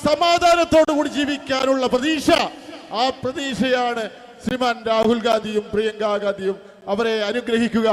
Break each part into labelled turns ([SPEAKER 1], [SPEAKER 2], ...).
[SPEAKER 1] സമാധാനത്തോടു കൂടി ജീവിക്കാനുള്ള പ്രതീക്ഷ, ആ പ്രതീക്ഷയാണ് ശ്രീമാൻ രാഹുൽ ഗാന്ധിയും പ്രിയങ്ക ഗാന്ധിയും. അവരെ അനുഗ്രഹിക്കുക.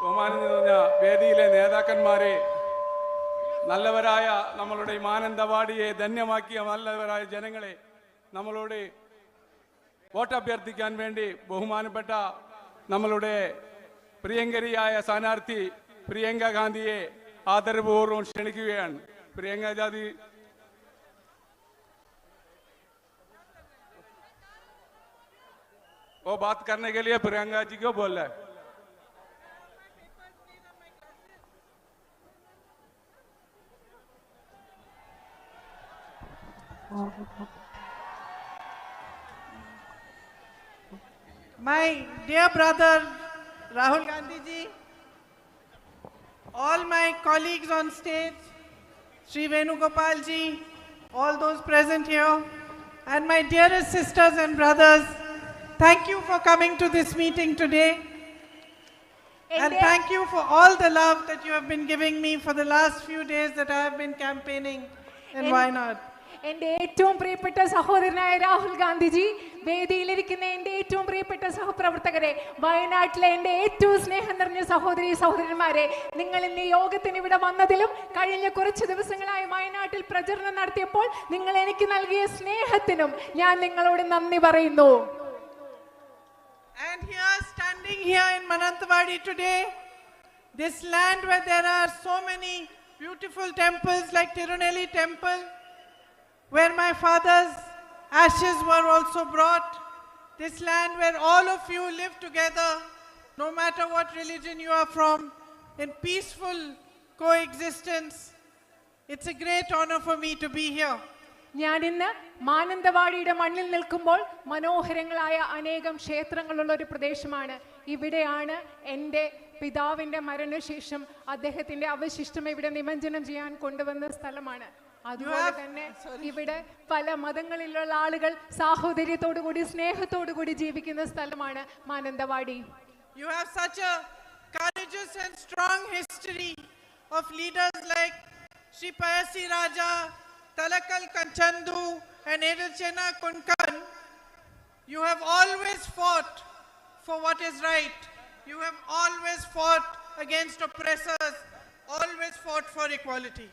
[SPEAKER 2] ബഹുമാനം നിറഞ്ഞ വേദിയിലെ നേതാക്കന്മാരെ, നല്ലവരായ നമ്മളുടെ മാനന്തവാടിയെ ധന്യമാക്കിയ നല്ലവരായ ജനങ്ങളെ, നമ്മളോട് വോട്ട് അഭ്യർത്ഥിക്കാൻ വേണ്ടി ബഹുമാനപ്പെട്ട നമ്മളുടെ പ്രിയങ്കരിയായ സ്ഥാനാർത്ഥി പ്രിയങ്ക ഗാന്ധിയെ ആദരപൂർവ്വം ക്ഷണിക്കുകയാണ്. പ്രിയങ്ക ഗാന്ധി वो बात करने के लिए प्रियंका जी को बोल रहा है.
[SPEAKER 3] My dear brother Rahul Gandhi ji, all my colleagues on stage, Shri Gopal ji, all those present here, and my dearest sisters and brothers, thank you for coming to this meeting today. And thank you for all the love that you have been giving me for the last few days that I have been campaigning in Wayanad.
[SPEAKER 4] എൻ്റെ ഏറ്റവും പ്രിയപ്പെട്ട സഹോദരനായ രാഹുൽ ഗാന്ധിജി, വേദിയിലിരിക്കുന്ന എൻ്റെ ഏറ്റവും പ്രിയപ്പെട്ട സഹപ്രവർത്തകരെ, വയനാട്ടിലെ എൻ്റെ ഏറ്റവും സ്നേഹം നിറഞ്ഞ സഹോദരി സഹോദരന്മാരെ, നിങ്ങൾ ഇന്ന് യോഗത്തിന് ഇവിടെ വന്നതിലും കഴിഞ്ഞ കുറച്ച് ദിവസങ്ങളായി വയനാട്ടിൽ പ്രചരണം നടത്തിയപ്പോൾ നിങ്ങൾ എനിക്ക് നൽകിയ സ്നേഹത്തിനും ഞാൻ നിങ്ങളോട് നന്ദി പറയുന്നു.
[SPEAKER 3] And here, standing here in Mananthavady today, this land where there are so many beautiful temples like Tirunelli temple, where my father's ashes were also brought, this land where all of you live together, no matter what religion you are from, in peaceful coexistence. It's a great honor for me to be here.
[SPEAKER 4] ഞാൻ ഇന്ന് മാനന്തവാടിയുടെ മണ്ണിൽ നിൽക്കുമ്പോൾ മനോഹരങ്ങളായ അനേകം ക്ഷേത്രങ്ങളുള്ള ഒരു പ്രദേശമാണ്. ഇവിടെയാണ് എൻ്റെ പിതാവിൻ്റെ മരണശേഷം അദ്ദേഹത്തിൻ്റെ അവശിഷ്ടം ഇവിടെ നിമജ്ജനം ചെയ്യാൻ കൊണ്ടുവന്ന സ്ഥലമാണ്. അതുപോലെ തന്നെ ഇവിടെ പല മതങ്ങളിലുള്ള ആളുകൾ സാഹോദര്യത്തോടുകൂടി സ്നേഹത്തോടുകൂടി ജീവിക്കുന്ന സ്ഥലമാണ് Mananthavady.
[SPEAKER 3] You have such a courageous and strong history of leaders like Shri Payasi Raja, Talakal Kanchandu and Edilchena Kunkan. You have always fought for what is right. You have always fought against oppressors, always fought for equality.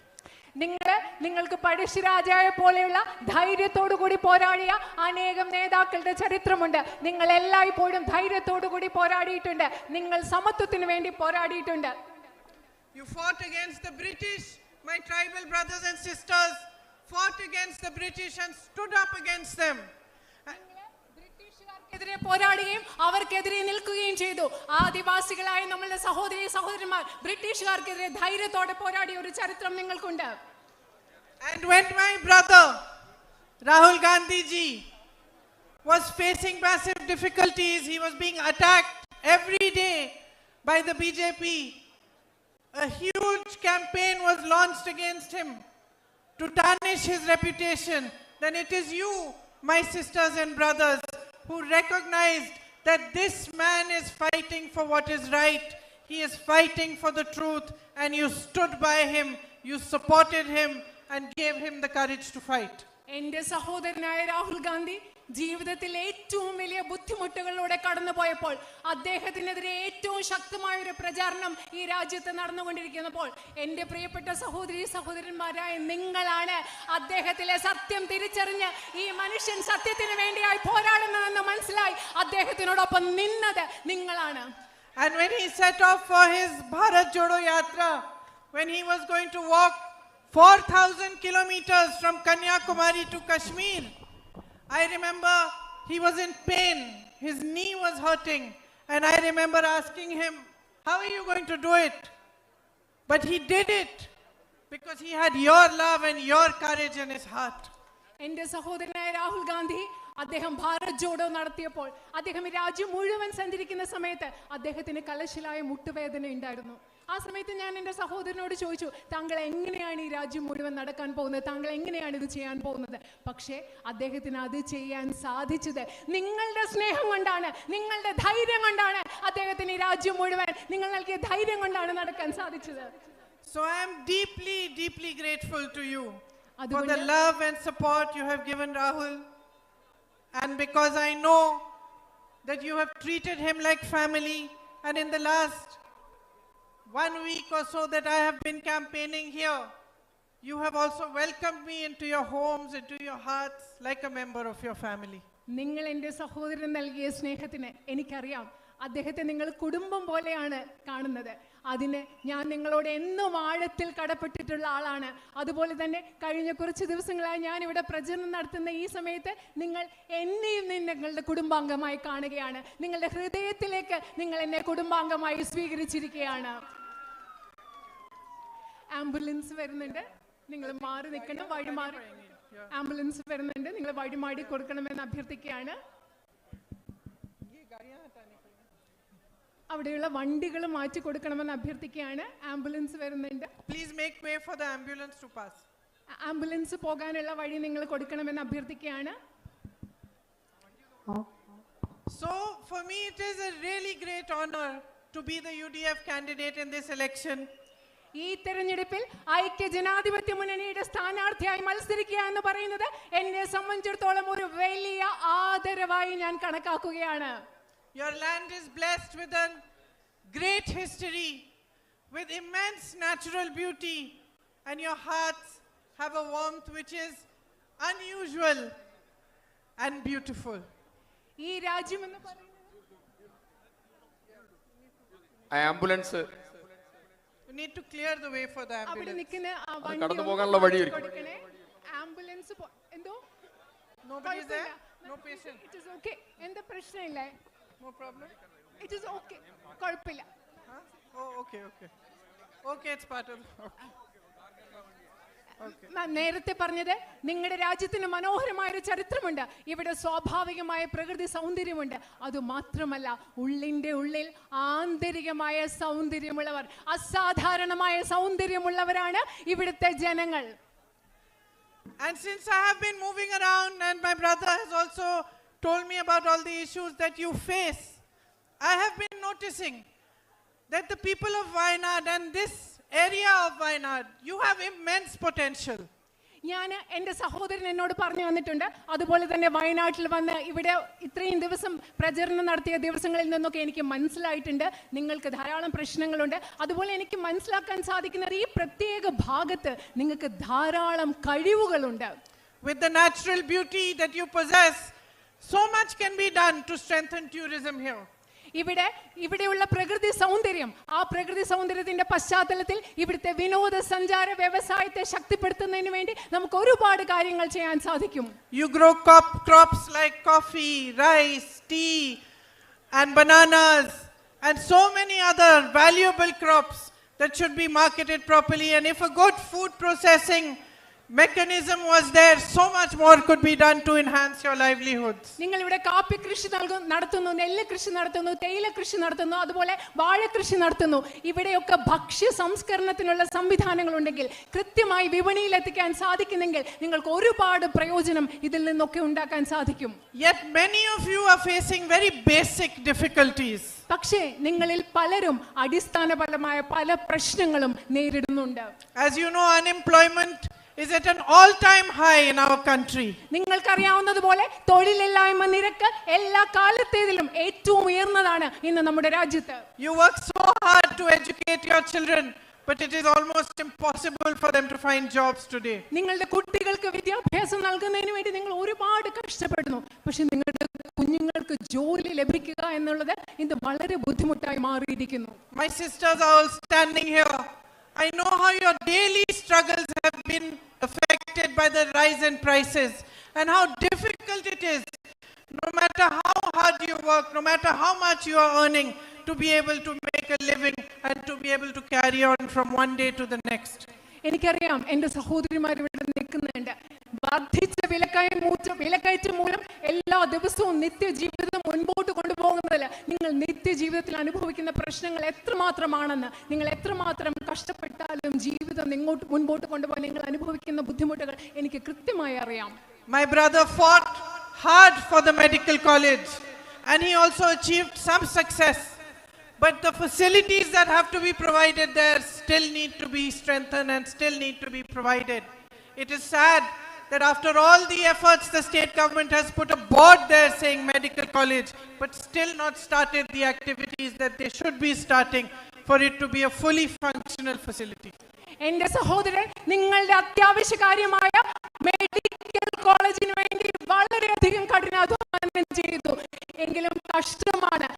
[SPEAKER 4] നിങ്ങൾക്ക് പഴശ്ശിരാജയെ പോലെയുള്ള ധൈര്യത്തോടു കൂടി പോരാടിയ അനേകം നേതാക്കളുടെ ചരിത്രമുണ്ട്. നിങ്ങൾ എല്ലായ്പ്പോഴും ധൈര്യത്തോടു കൂടി പോരാടിയിട്ടുണ്ട്. നിങ്ങൾ സമത്വത്തിന് വേണ്ടി പോരാടിയിട്ടുണ്ട്.
[SPEAKER 3] You fought against the British, my tribal brothers and sisters fought against the British and stood up against them.
[SPEAKER 4] ബ്രിട്ടീഷുകാർക്കെതിരെ പോരാടുകയും അവർക്കെതിരെ നിൽക്കുകയും ചെയ്തു. ആദിവാസികളായ നമ്മളുടെ സഹോദരി സഹോദരന്മാർ ബ്രിട്ടീഷുകാർക്കെതിരെ ധൈര്യത്തോടെ പോരാടിയ ഒരു ചരിത്രം നിങ്ങൾക്കുണ്ട്.
[SPEAKER 3] And when my brother Rahul Gandhi ji was facing massive difficulties, he was being attacked every day by the BJP. A huge campaign was launched against him to tarnish his reputation. Then it is you, my sisters and brothers, who recognized that this man is fighting for what is right. He is fighting for the truth, and you stood by him, you supported him and gave him the courage to fight.
[SPEAKER 4] എന്റെ സഹോദരനായ രാഹുൽ ഗാന്ധി ജീവിതത്തിൽ ഏറ്റവും വലിയ ബുദ്ധിമുട്ടുകളിലൂടെ കടന്നുപോയപ്പോൾ അദ്ദേഹത്തിനെതിരെ ഏറ്റവും ശക്തമായ ഒരു പ്രചാരണം ഈ രാജ്യത്ത് നടന്നുകൊണ്ടിരിക്കുന്നപ്പോൾ എന്റെ പ്രിയപ്പെട്ട സഹോദരി സഹോദരന്മാരായ നിങ്ങളാണ് അദ്ദേഹത്തിലെ സത്യം തിരിച്ചറിഞ്ഞ് ഈ മനുഷ്യൻ സത്യത്തിന് വേണ്ടിയായി പോരാടുന്നതെന്ന് മനസ്സിലായി അദ്ദേഹത്തിനോടൊപ്പം നിന്നത് നിങ്ങളാണ്.
[SPEAKER 3] And when he set off for his Bharat Jodo Yatra, when he was going to walk 4,000 kilometers from Kanyakumari to Kashmir, I remember he was in pain. His knee was hurting. And I remember asking him, how are you going to do it? But he did it because he had your love and your courage in his heart.
[SPEAKER 4] എന്റെ സഹോദരനായ രാഹുൽ ഗാന്ധി അദ്ദേഹം ഭാരത് ജോഡോ നടത്തിയപ്പോൾ അദ്ദേഹം രാജ്യം മുഴുവൻ സഞ്ചരിക്കുന്ന സമയത്ത് അദ്ദേഹത്തിന് കലശലായ മുട്ടുവേദന ഉണ്ടായിരുന്നു. ആ സമയത്ത് ഞാൻ എൻ്റെ സഹോദരനോട് ചോദിച്ചു, താങ്കൾ എങ്ങനെയാണ് ഈ രാജ്യം മുഴുവൻ നടക്കാൻ പോകുന്നത്, താങ്കൾ എങ്ങനെയാണ് ഇത് ചെയ്യാൻ പോകുന്നത്? പക്ഷേ അദ്ദേഹത്തിന് അത് ചെയ്യാൻ സാധിച്ചത് നിങ്ങളുടെ സ്നേഹം കൊണ്ടാണ്, നിങ്ങളുടെ ധൈര്യം കൊണ്ടാണ്. അദ്ദേഹത്തിന് ഈ രാജ്യം മുഴുവൻ നിങ്ങൾ നൽകിയ ധൈര്യം കൊണ്ടാണ് നടക്കാൻ സാധിച്ചത്.
[SPEAKER 3] So I am deeply, deeply grateful to you for the love and support you have given Rahul. And because I know that you have treated him like family, and in the last 1 week or so that I have been campaigning here, you have also welcomed me into your homes, into your hearts, like a member of your family.
[SPEAKER 4] നിങ്ങൾ എൻ്റെ സഹോദരൻ നൽകിയ സ്നേഹത്തിന് എനിക്കറിയാം, അദ്ദേഹത്തെ നിങ്ങൾ കുടുംബം പോലെയാണ് കാണുന്നത്. അതിന് ഞാൻ നിങ്ങളോട് എന്നും ആഴത്തിൽ കടപ്പെട്ടിട്ടുള്ള ആളാണ്. അതുപോലെ തന്നെ കഴിഞ്ഞ കുറച്ച് ദിവസങ്ങളായി ഞാൻ ഇവിടെ പ്രചരണം നടത്തുന്ന ഈ സമയത്ത് നിങ്ങൾ എന്നെയും നിങ്ങളുടെ കുടുംബാംഗമായി കാണുകയാണ്. നിങ്ങളുടെ ഹൃദയത്തിലേക്ക് നിങ്ങൾ എന്നെ കുടുംബാംഗമായി സ്വീകരിച്ചിരിക്കുകയാണ്. ആംബുലൻസ് വരുന്നുണ്ട്, നിങ്ങൾ മാറി നിൽക്കണം, വഴി മാറി. ആംബുലൻസ് വരുന്നുണ്ട്, നിങ്ങൾ വഴി മാടി കൊടുക്കണമെന്ന് അഭ്യർത്ഥിക്കുകയാണ്. അവിടെയുള്ള വണ്ടികൾ മാറ്റി കൊടുക്കണമെന്ന് അഭ്യർത്ഥിക്കുകയാണ്. ആംബുലൻസ് വരുന്നുണ്ട്.
[SPEAKER 3] Please make way for the ambulance to pass.
[SPEAKER 4] Ambulance പോകാനുള്ള വഴി നിങ്ങൾ കൊടുക്കണമെന്ന് അഭ്യർത്ഥിക്കുകയാണ്.
[SPEAKER 3] So for me it is a really great honor to be the UDF candidate in this election.
[SPEAKER 4] ഈ തെരഞ്ഞെടുപ്പിൽ ഐക്യ ജനാധിപത്യ മുന്നണിയുടെ സ്ഥാനാർത്ഥിയായി മത്സരിക്കുക എന്ന് പറയുന്നത് എന്നെ സംബന്ധിച്ചിടത്തോളം ഒരു വലിയ ആദരവായി ഞാൻ കണക്കാക്കുകയാണ്.
[SPEAKER 3] Your land is blessed with a great history, with immense natural beauty, and your hearts have a warmth which is unusual and beautiful.
[SPEAKER 4] ഈ രാജ്യം എന്ന് പറയുന്നത്
[SPEAKER 5] ambulance
[SPEAKER 3] You need to clear the way for the
[SPEAKER 4] അവിടെ
[SPEAKER 3] ambulance.
[SPEAKER 4] നിൽക്കുന്ന
[SPEAKER 5] കടന്നു പോകാനുള്ള വഴിയൊരുക്കും.
[SPEAKER 4] കൊടുക്കണേ. ആംബുലൻസ് എന്തോ
[SPEAKER 3] Nobody is there? No patient?
[SPEAKER 4] It is okay. എന്താ പ്രശ്നമില്ലേ?
[SPEAKER 3] No problem?
[SPEAKER 4] It is okay, കുഴപ്പമില്ല.
[SPEAKER 3] Huh? Oh, okay, okay. Okay, it's part of okay.
[SPEAKER 4] നേരത്തെ പറഞ്ഞത് നിങ്ങളുടെ രാജ്യത്തിന് മനോഹരമായ ഒരു ചരിത്രമുണ്ട്. ഇവിടെ സ്വാഭാവികമായ പ്രകൃതി സൗന്ദര്യമുണ്ട്. അതുമാത്രമല്ല, ഉള്ളിൻ്റെ ഉള്ളിൽ ആന്തരികമായ സൗന്ദര്യമുള്ളവർ, അസാധാരണമായ സൗന്ദര്യമുള്ളവരാണ് ഇവിടുത്തെ ജനങ്ങൾ.
[SPEAKER 3] And since I have been moving around and my brother has also told me about all the issues that you face, I have been noticing that the people of Wayanad and this area of Wayanad, you have immense potential.
[SPEAKER 4] ഞാൻ എൻ്റെ സഹോദരൻ എന്നോട് പറഞ്ഞു വന്നിട്ടുണ്ട്, അതുപോലെ തന്നെ വയനാട്ടിൽ വന്ന് ഇവിടെ ഇത്രയും ദിവസം പ്രചരണം നടത്തിയ ദിവസങ്ങളിൽ നിന്നൊക്കെ എനിക്ക് മനസ്സിലായിട്ടുണ്ട് നിങ്ങൾക്ക് ധാരാളം പ്രശ്നങ്ങളുണ്ട്. അതുപോലെ എനിക്ക് മനസ്സിലാക്കാൻ സാധിക്കുന്നത് ഈ പ്രത്യേക ഭാഗത്ത് നിങ്ങൾക്ക് ധാരാളം കഴിവുകളുണ്ട്.
[SPEAKER 3] With the natural beauty that you possess, so much can be done to strengthen tourism here.
[SPEAKER 4] ഇവിടെയുള്ള പ്രകൃതി സൗന്ദര്യം, ആ പ്രകൃതി സൗന്ദര്യത്തിന്റെ പശ്ചാത്തലത്തിൽ ഇവിടുത്തെ വിനോദസഞ്ചാര വ്യവസായത്തെ ശക്തിപ്പെടുത്തുന്നതിന് വേണ്ടി നമുക്ക് ഒരുപാട് കാര്യങ്ങൾ ചെയ്യാൻ സാധിക്കും.
[SPEAKER 3] You grow crops like coffee, rice, tea and bananas and so many other valuable crops that should be marketed properly, and if a good food processing mechanism was there, so much more could be done to enhance your livelihoods.
[SPEAKER 4] നിങ്ങൾ ഇവിടെ കാപ്പി കൃഷി നടത്തുന്നു, നെല്ല് കൃഷി നടത്തുന്നു, തേയില കൃഷി നടത്തുന്നു, അതുപോലെ വാഴ കൃഷി നടത്തുന്നു. ഇവിടെയൊക്കെ ഭക്ഷ്യ സംസ്കരണത്തിനുള്ള സംവിധാനങ്ങൾ ഉണ്ടെങ്കിൽ, കൃത്യമായി വിപണിയിൽ എത്തിക്കാൻ സാധിക്കുന്നെങ്കിൽ നിങ്ങൾക്ക് ഒരുപാട് പ്രയോജനം ഇതിൽ നിന്നൊക്കെ ഉണ്ടാക്കാൻ സാധിക്കും.
[SPEAKER 3] Yet many of you are facing very basic difficulties.
[SPEAKER 4] പക്ഷേ നിങ്ങളിൽ പലരും അടിസ്ഥാനപരമായ പല പ്രശ്നങ്ങളും നേരിടുന്നുണ്ട്.
[SPEAKER 3] As you know, unemployment is at an all-time high in our country.
[SPEAKER 4] നിങ്ങൾക്കറിയാവുന്നതുപോലെ തൊഴിലില്ലായ്മ നിരക്ക് എല്ലാ കാലത്തേതിലും ഏറ്റവും ഉയർന്നതാണ് ഇന്ന് നമ്മുടെ രാജ്യത്ത്.
[SPEAKER 3] You work so hard to educate your children, but it is almost impossible for them to find jobs today.
[SPEAKER 4] നിങ്ങളുടെ കുട്ടികൾക്ക് വിദ്യാഭ്യാസം നൽകുന്നതിന് വേണ്ടി നിങ്ങൾ ഒരുപാട് കഷ്ടപ്പെടുന്നു. പക്ഷെ നിങ്ങളുടെ കുഞ്ഞുങ്ങൾക്ക് ജോലി ലഭിക്കുക എന്നുള്ളത് ഇത് വളരെ ബുദ്ധിമുട്ടായി മാറിയിരിക്കുന്നു.
[SPEAKER 3] My sisters are all standing here. I know how your daily struggles have been affected by the rise in prices and how difficult it is, no matter how hard you work, no matter how much you are earning, to be able to make a living and to be able to carry on from one day to the next.
[SPEAKER 4] എനിക്കറിയാം എൻ്റെ സഹോദരിമാർ ഇവിടെ നിൽക്കുന്നുണ്ട്. വർദ്ധിച്ച വിലക്കയറ്റം മൂലം എല്ലാ ദിവസവും നിത്യജീവിതം മുൻപോട്ട് കൊണ്ടുപോകുന്നതിൽ നിങ്ങൾ നിത്യജീവിതത്തിൽ അനുഭവിക്കുന്ന പ്രശ്നങ്ങൾ എത്രമാത്രമാണെന്ന്, നിങ്ങൾ എത്രമാത്രം കഷ്ടപ്പെട്ടാലും ജീവിതം മുൻപോട്ട് കൊണ്ടുപോകാൻ നിങ്ങൾ അനുഭവിക്കുന്ന ബുദ്ധിമുട്ടുകൾ എനിക്ക് കൃത്യമായി അറിയാം.
[SPEAKER 3] My brother fought hard for the medical college and he also achieved some success. But the facilities that have to be provided there still need to be strengthened and still need to be provided. It is sad that after all the efforts the state government has put a board there saying medical college, but still not started the activities that they should be starting for it to be a fully functional facility.
[SPEAKER 4] എൻ്റെ സഹോദരൻ, നിങ്ങളുടെ അത്യാവശ്യ കാര്യമായ medical കോളേജിന് വേണ്ടി വളരെയധികം കഠിനാധ്വാനം ചെയ്തു. എങ്കിലും കഷ്ടമാണ്.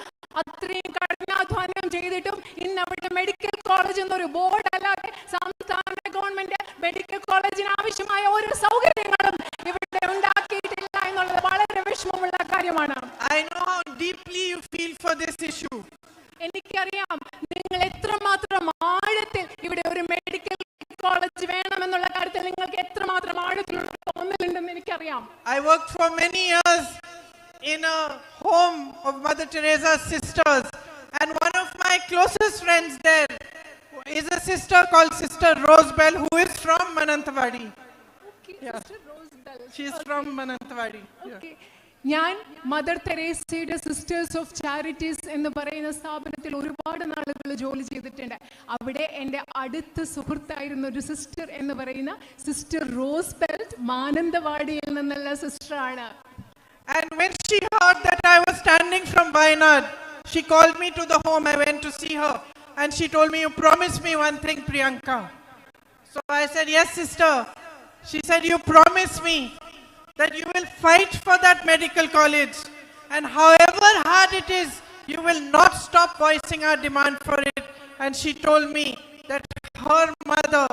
[SPEAKER 4] അത്രയും കഠിനാധ്വാനം ചെയ്തിട്ടും ഇന്ന് അവിടെ മെഡിക്കൽ കോളേജ് എന്നൊരു ബോർഡ് അല്ലാതെ സംസ്ഥാന ഗവൺമെന്റ് മെഡിക്കൽ കോളേജിന് ആവശ്യമായ ഒരു സൗകര്യങ്ങളും ഇവിടെ ഉണ്ടാക്കിയിട്ടില്ല എന്നുള്ളത് വളരെ വിഷമമുള്ള കാര്യമാണ്.
[SPEAKER 3] I know how deeply you feel for this issue.
[SPEAKER 4] എനിക്കറിയാം നിങ്ങൾ എത്രമാത്രം ആഴത്തിൽ ഇവിടെ ഒരു മെഡിക്കൽ കോളേജ് വേണമെന്നുള്ള കാര്യത്തിൽ നിങ്ങൾക്ക് എത്രമാത്രം ആഴത്തിലുള്ള തോന്നലുണ്ടെന്ന് എനിക്കറിയാം.
[SPEAKER 3] I worked for many years in a home of Mother Teresa's sisters, and one of my closest friends there is a sister called Sister Rosebell, who is from Mananthavady.
[SPEAKER 4] Yeah.
[SPEAKER 3] She is from Mananthavady.
[SPEAKER 4] Okay. ഞാൻ mother തെരേസയുടെ sisters of charities എന്ന് പറയുന്ന സ്ഥാപനത്തിൽ ഒരുപാട് നാളുകൾ ജോലി ചെയ്തിട്ടുണ്ട്. അവിടെ എൻ്റെ അടുത്ത സുഹൃത്തായിരുന്ന ഒരു സിസ്റ്റർ എന്ന് പറയുന്ന സിസ്റ്റർ റോസ്ബെൽ മാനന്തവാടിയിൽ നിന്നുള്ള സിസ്റ്ററാണ്.
[SPEAKER 3] And when she heard that I was standing from Wayanad, she called me to the home. I went to see her and she told me, "You promised me one thing, Priyanka." So I said, "Yes, sister." She said, "You promised me that you will fight for that medical college, and however hard it is, you will not stop voicing our demand for it." And she told me that her mother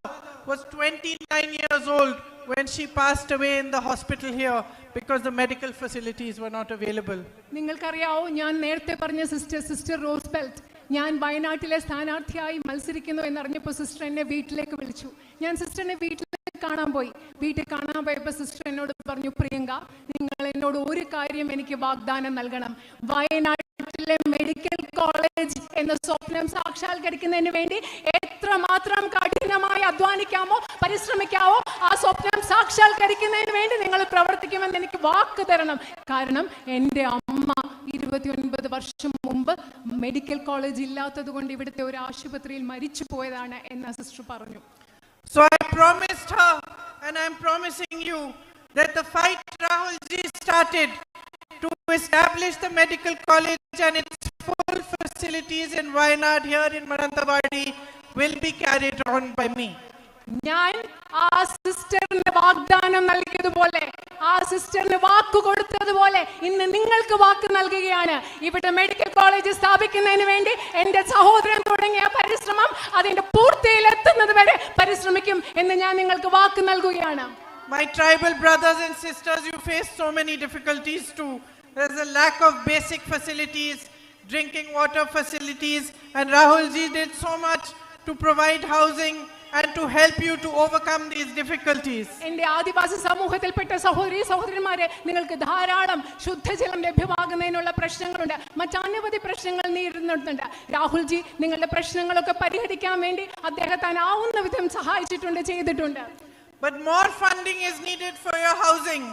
[SPEAKER 3] was 29 years old when she passed away in the hospital here because the medical facilities were not available.
[SPEAKER 4] നിങ്ങൾക്കറിയാവോ, ഞാൻ നേരത്തെ പറഞ്ഞ sister റോസ്ബെൽറ്റ്, ഞാൻ വയനാട്ടിലെ സ്ഥാനാർത്ഥിയായി മത്സരിക്കുന്നു എന്നറിഞ്ഞപ്പോൾ sister എന്നെ വീട്ടിലേക്ക് വിളിച്ചു. ഞാൻ സിസ്റ്ററിനെ വീട്ടിൽ കാണാൻ പോയപ്പോൾ സിസ്റ്റർ എന്നോട് പറഞ്ഞു, "പ്രിയങ്ക, നിങ്ങൾ എന്നോട് ഒരു കാര്യം എനിക്ക് വാഗ്ദാനം നൽകണം. വയനാട്ടിലെ മെഡിക്കൽ കോളേജ് എന്ന സ്വപ്നം സാക്ഷാത്കരിക്കുന്നതിന് വേണ്ടി എത്രമാത്രം കഠിനമായി അധ്വാനിക്കാമോ, പരിശ്രമിക്കാമോ, ആ സ്വപ്നം സാക്ഷാത്കരിക്കുന്നതിന് വേണ്ടി നിങ്ങൾ പ്രവർത്തിക്കുമെന്ന് എനിക്ക് വാക്ക് തരണം. കാരണം എൻ്റെ അമ്മ 29 വർഷം മുമ്പ് മെഡിക്കൽ കോളേജ് ഇല്ലാത്തത് കൊണ്ട് ഇവിടുത്തെ ഒരു ആശുപത്രിയിൽ മരിച്ചു പോയതാണ്" എന്ന് സിസ്റ്റർ പറഞ്ഞു.
[SPEAKER 3] So I promised her, and I am promising you, that the fight Rahul ji started to establish the medical college and its full facilities in Wayanad here in Mananthavady will be carried on by me.
[SPEAKER 4] ഞാൻ ആ സിസ്റ്ററിന് വാഗ്ദാനം നൽകിയതുപോലെ, ആ സിസ്റ്ററിന് വാക്ക് കൊടുത്തതുപോലെ ഇന്ന് നിങ്ങൾക്ക് വാക്ക് നൽകുകയാണ്. ഇവിടെ medical college സ്ഥാപിക്കുന്നതിന് വേണ്ടി എൻ്റെ സഹോദരൻ തുടങ്ങിയ പരിശ്രമം അതിന്റെ പൂർത്തിയിലെത്തുന്നത് വരെ പരിശ്രമിക്കും എന്ന് ഞാൻ നിങ്ങൾക്ക് വാക്ക് നൽകുകയാണ്.
[SPEAKER 3] My tribal brothers and sisters, you face so many difficulties too. There's a lack of basic facilities, drinking water facilities, and Rahul ji did so much to provide housing and to help you to overcome these difficulties.
[SPEAKER 4] എൻ്റെ ആദിവാസി സമൂഹത്തിൽപ്പെട്ട സഹോദരന്മാരെ, നിങ്ങൾക്ക് ധാരാളം ശുദ്ധജലം ലഭ്യമാകുന്നതിനുള്ള പ്രശ്നങ്ങളുണ്ട്. മറ്റനവധി പ്രശ്നങ്ങൾ നേരിടുന്നുണ്ട്. Rahul G നിങ്ങളുടെ പ്രശ്നങ്ങളൊക്കെ പരിഹരിക്കാൻ വേണ്ടി അദ്ദേഹത്തിനാവുന്ന വിധം സഹായിച്ചിട്ടുണ്ട്, ചെയ്തിട്ടുണ്ട്.
[SPEAKER 3] But more funding is needed for your housing.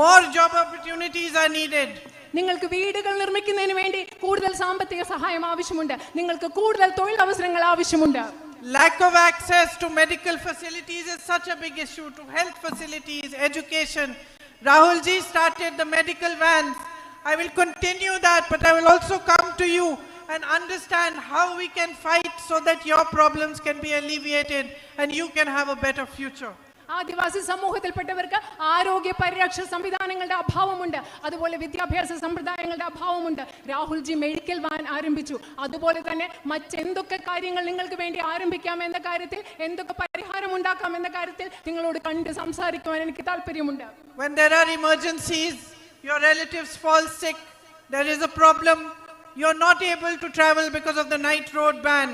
[SPEAKER 3] More job opportunities are needed.
[SPEAKER 4] നിങ്ങൾക്ക് വീടുകൾ നിർമ്മിക്കുന്നതിന് വേണ്ടി കൂടുതൽ സാമ്പത്തിക സഹായം ആവശ്യമുണ്ട്. നിങ്ങൾക്ക് കൂടുതൽ തൊഴിലവസരങ്ങൾ ആവശ്യമുണ്ട്.
[SPEAKER 3] Lack of access to medical facilities is such a big issue, to health facilities, education. Rahul ji started the medical vans. I will continue that, but I will also come to you and understand how we can fight so that your problems can be alleviated and you can have a better future.
[SPEAKER 4] ആദിവാസി സമൂഹത്തിൽപ്പെട്ടവർക്ക് ആരോഗ്യ പരിരക്ഷ സംവിധാനങ്ങളുടെ അഭാവമുണ്ട്, അതുപോലെ വിദ്യാഭ്യാസ സമ്പ്രദായങ്ങളുടെ അഭാവമുണ്ട്. Rahulji medical van ആരംഭിച്ചു. അതുപോലെ തന്നെ മറ്റെന്തൊക്കെ കാര്യങ്ങൾ നിങ്ങൾക്ക് വേണ്ടി ആരംഭിക്കാം എന്ന കാര്യത്തിൽ, എന്തൊക്കെ പരിഹാരം ഉണ്ടാക്കാം എന്ന കാര്യത്തിൽ നിങ്ങളോട് കണ്ട് സംസാരിക്കുവാൻ എനിക്ക് താല്പര്യമുണ്ട്.
[SPEAKER 3] When there are emergencies, your relatives fall sick, there is a problem, you're not able to travel because of the night road ban.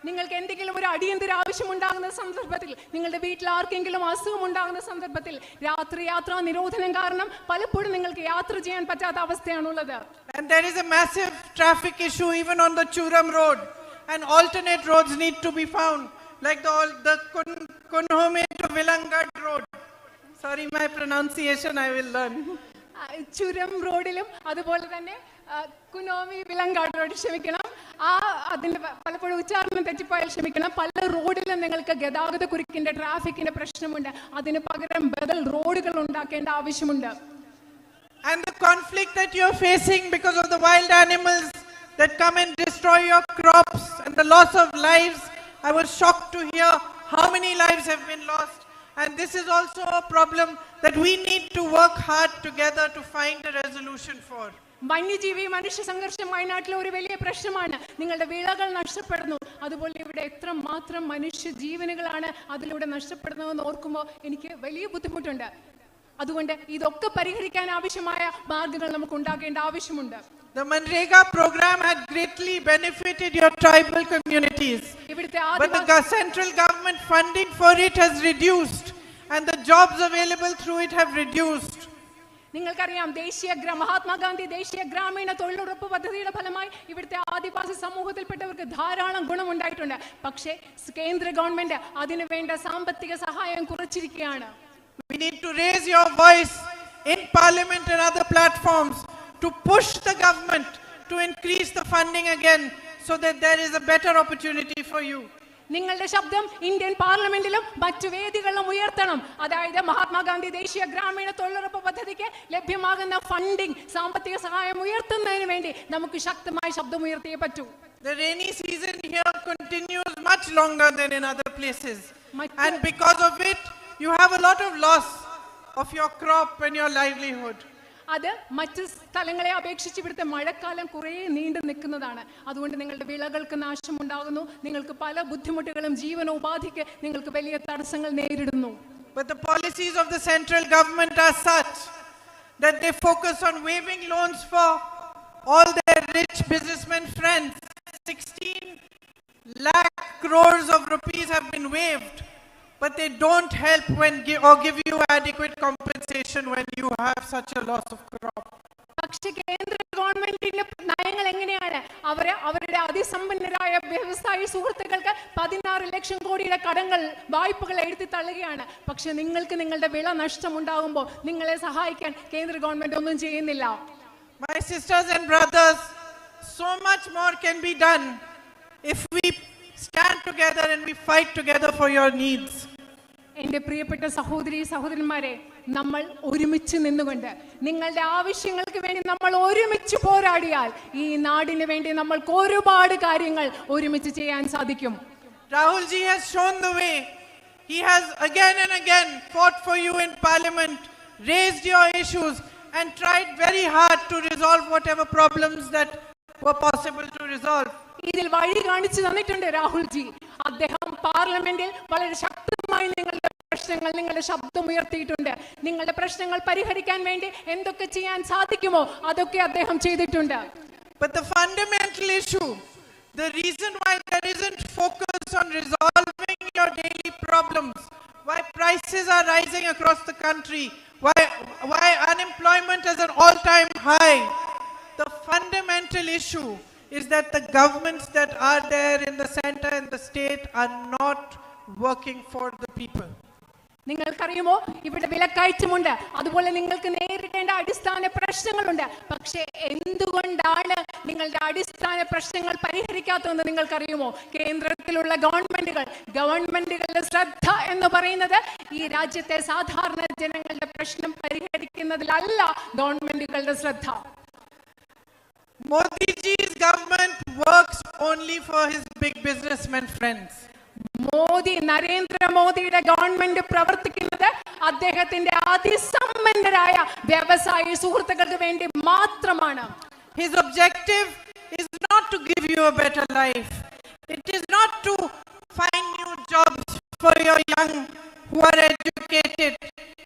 [SPEAKER 4] നിങ്ങൾക്ക് എന്തെങ്കിലും ഒരു അടിയന്തര ആവശ്യം ഉണ്ടാകുന്ന സന്ദർഭത്തിൽ, നിങ്ങളുടെ വീട്ടിൽ ആർക്കെങ്കിലും അസുഖം ഉണ്ടാകുന്ന സന്ദർഭത്തിൽ രാത്രി യാത്രാ നിരോധനം കാരണം പലപ്പോഴും നിങ്ങൾക്ക് യാത്ര ചെയ്യാൻ പറ്റാത്ത അവസ്ഥയാണുള്ളത്.
[SPEAKER 3] And there is a massive traffic issue even on the Churam road, and alternate roads need to be found, like the Kunhome to Vilangad road. Sorry, my pronunciation I will learn.
[SPEAKER 4] ചുരം റോഡിലും അതുപോലെ തന്നെ കുനോമി വിലങ്കാട് road, ക്ഷമിക്കണം, അതിന്റെ പലപ്പോഴും ഉച്ചാരണം തെറ്റിപ്പോയാൽ ക്ഷമിക്കണം. പല റോഡിലും നിങ്ങൾക്ക് ഗതാഗത കുരുക്കിന്റെ, ട്രാഫിക്കിന്റെ പ്രശ്നമുണ്ട്. അതിന് പകരം ബദൽ റോഡുകൾ ഉണ്ടാക്കേണ്ട ആവശ്യമുണ്ട്.
[SPEAKER 3] And the conflict that you're facing because of the wild animals that come and destroy your crops and the loss of lives, I was shocked to hear how many lives have been lost. And this is also a problem that we need to work hard together to find a resolution for.
[SPEAKER 4] വന്യജീവി മനുഷ്യ സംഘർഷം വയനാട്ടിലെ ഒരു വലിയ പ്രശ്നമാണ്. നിങ്ങളുടെ വിളകൾ നഷ്ടപ്പെടുന്നു, അതുപോലെ ഇവിടെ എത്ര മാത്രം മനുഷ്യ ജീവനുകളാണ് അതിലൂടെ നഷ്ടപ്പെടുന്നതെന്ന് ഓർക്കുമ്പോൾ എനിക്ക് വലിയ ബുദ്ധിമുട്ടുണ്ട്. അതുകൊണ്ട് ഇതൊക്കെ പരിഹരിക്കാൻ ആവശ്യമായ മാർഗങ്ങൾ നമുക്ക് ഉണ്ടാക്കേണ്ട ആവശ്യമുണ്ട്.
[SPEAKER 3] The Manrega program had greatly benefited your tribal communities, but the central government funding for it has reduced and the jobs available through it have reduced.
[SPEAKER 4] നിങ്ങൾക്കറിയാം, മഹാത്മാഗാന്ധി ദേശീയ ഗ്രാമീണ തൊഴിലുറപ്പ് പദ്ധതിയുടെ ഫലമായി ഇവിടുത്തെ ആദിവാസി സമൂഹത്തിൽപ്പെട്ടവർക്ക് ധാരാളം ഗുണമുണ്ടായിട്ടുണ്ട്. പക്ഷേ കേന്ദ്ര ഗവൺമെന്റ് അതിനു വേണ്ട സാമ്പത്തിക സഹായം കുറച്ചിരിക്കുകയാണ്.
[SPEAKER 3] We need to raise your voice in parliament and other platforms to push the government to increase the funding again so that there is a better opportunity for you.
[SPEAKER 4] നിങ്ങളുടെ ശബ്ദം ഇന്ത്യൻ പാർലമെന്റിലും മറ്റു വേദികളിലും ഉയർത്തണം. അതായത് മഹാത്മാഗാന്ധി ദേശീയ ഗ്രാമീണ തൊഴിലുറപ്പ് പദ്ധതിക്ക് ലഭ്യമാകുന്ന ഫണ്ടിംഗ്, സാമ്പത്തിക സഹായം ഉയർത്തുന്നതിന് വേണ്ടി നമുക്ക് ശക്തമായ ശബ്ദം ഉയർത്തിയേ പറ്റൂ.
[SPEAKER 3] The rainy season here continues much longer than in other places, and because of it you have a lot of loss of your crop and your livelihood.
[SPEAKER 4] അത് മറ്റ് സ്ഥലങ്ങളെ അപേക്ഷിച്ച് ഇവിടുത്തെ മഴക്കാലം കുറേ നീണ്ടു നിൽക്കുന്നതാണ്. അതുകൊണ്ട് നിങ്ങളുടെ വിളകൾക്ക് നാശമുണ്ടാകുന്നു, നിങ്ങൾക്ക് പല ബുദ്ധിമുട്ടുകളും ജീവനോപാധിക്ക് നിങ്ങൾക്ക് വലിയ തടസ്സങ്ങൾ നേരിടുന്നു.
[SPEAKER 3] But the policies of the central government are such that they focus on waiving loans for all their rich businessmen friends. 16 lakh crores of rupees have been waived, but they don't help or give you adequate compensation when you have such a loss of crop.
[SPEAKER 4] പക്ഷേ കേന്ദ്ര ഗവൺമെന്റിന്റെ നയങ്ങൾ എങ്ങനെയാണ്? അവരുടെ അതിസമ്പന്നരായ വ്യവസായി സുഹൃത്തുക്കൾക്ക് 16 ലക്ഷം കോടിയുടെ കടങ്ങൾ, വായ്പകൾ എഴുതി തള്ളുകയാണ്. പക്ഷെ നിങ്ങൾക്ക് നിങ്ങളുടെ വിള നഷ്ടമുണ്ടാകുമ്പോൾ നിങ്ങളെ സഹായിക്കാൻ കേന്ദ്ര ഗവൺമെന്റ് ഒന്നും ചെയ്യുന്നില്ല.
[SPEAKER 3] My sisters and brothers, so much more can be done if we stand together and we fight together for your needs.
[SPEAKER 4] എൻ്റെ പ്രിയപ്പെട്ട സഹോദരി സഹോദരന്മാരെ, നമ്മൾ ഒരുമിച്ച് നിന്നുകൊണ്ട് നിങ്ങളുടെ ആവശ്യങ്ങൾക്ക് വേണ്ടി നമ്മൾ ഒരുമിച്ച് പോരാടിയാൽ ഈ നാടിന് വേണ്ടി നമ്മൾക്ക് ഒരുപാട് കാര്യങ്ങൾ ഒരുമിച്ച് ചെയ്യാൻ സാധിക്കും.
[SPEAKER 3] Rahul ji has shown the way. He has again and again fought for you in parliament, raised your issues and tried very hard to resolve whatever problems that were possible to resolve.
[SPEAKER 4] ഇതിൽ വഴി കാണിച്ചു തന്നിട്ടുണ്ട് Rahul G. അദ്ദേഹം പാർലമെന്റിൽ വളരെ ശക്തമായി നിങ്ങളുടെ ശബ്ദം ഉയർത്തിയിട്ടുണ്ട്. നിങ്ങളുടെ പ്രശ്നങ്ങൾ പരിഹരിക്കാൻ വേണ്ടി എന്തൊക്കെ ചെയ്യാൻ സാധിക്കുമോ അതൊക്കെ അദ്ദേഹം ചെയ്തിട്ടുണ്ട്.
[SPEAKER 3] But the fundamental issue, the reason why there isn't focus on resolving your daily problems, why prices are rising across the country, why unemployment is an all-time high, the fundamental issue is that the governments that are there in the center and the state are not working for the people.
[SPEAKER 4] നിങ്ങൾക്കറിയുമോ, ഇവിടെ വിലക്കയറ്റമുണ്ട്, അതുപോലെ നിങ്ങൾക്ക് നേരിടേണ്ട അടിസ്ഥാന പ്രശ്നങ്ങളുണ്ട്. പക്ഷേ എന്തുകൊണ്ടാണ് നിങ്ങളുടെ അടിസ്ഥാന പ്രശ്നങ്ങൾ പരിഹരിക്കാത്തതെന്ന് നിങ്ങൾക്കറിയുമോ? കേന്ദ്രത്തിലുള്ള ഗവൺമെന്റുകളുടെ ശ്രദ്ധ എന്ന് പറയുന്നത് ഈ രാജ്യത്തെ സാധാരണ ജനങ്ങളുടെ പ്രശ്നം പരിഹരിക്കുന്നതിലല്ല ഗവൺമെന്റുകളുടെ ശ്രദ്ധ.
[SPEAKER 3] Modi's government works only for his big businessmen friends.
[SPEAKER 4] നരേന്ദ്രമോദിയുടെ ഗവൺമെന്റ് പ്രവർത്തിക്കുന്നത് അദ്ദേഹത്തിന്റെ അതിസമ്പന്നരായ വ്യവസായ സുഹൃത്തുക്കൾക്ക് വേണ്ടി മാത്രമാണ്.
[SPEAKER 3] His objective is not to give you a better life. It is not to find new jobs for your young who are educated.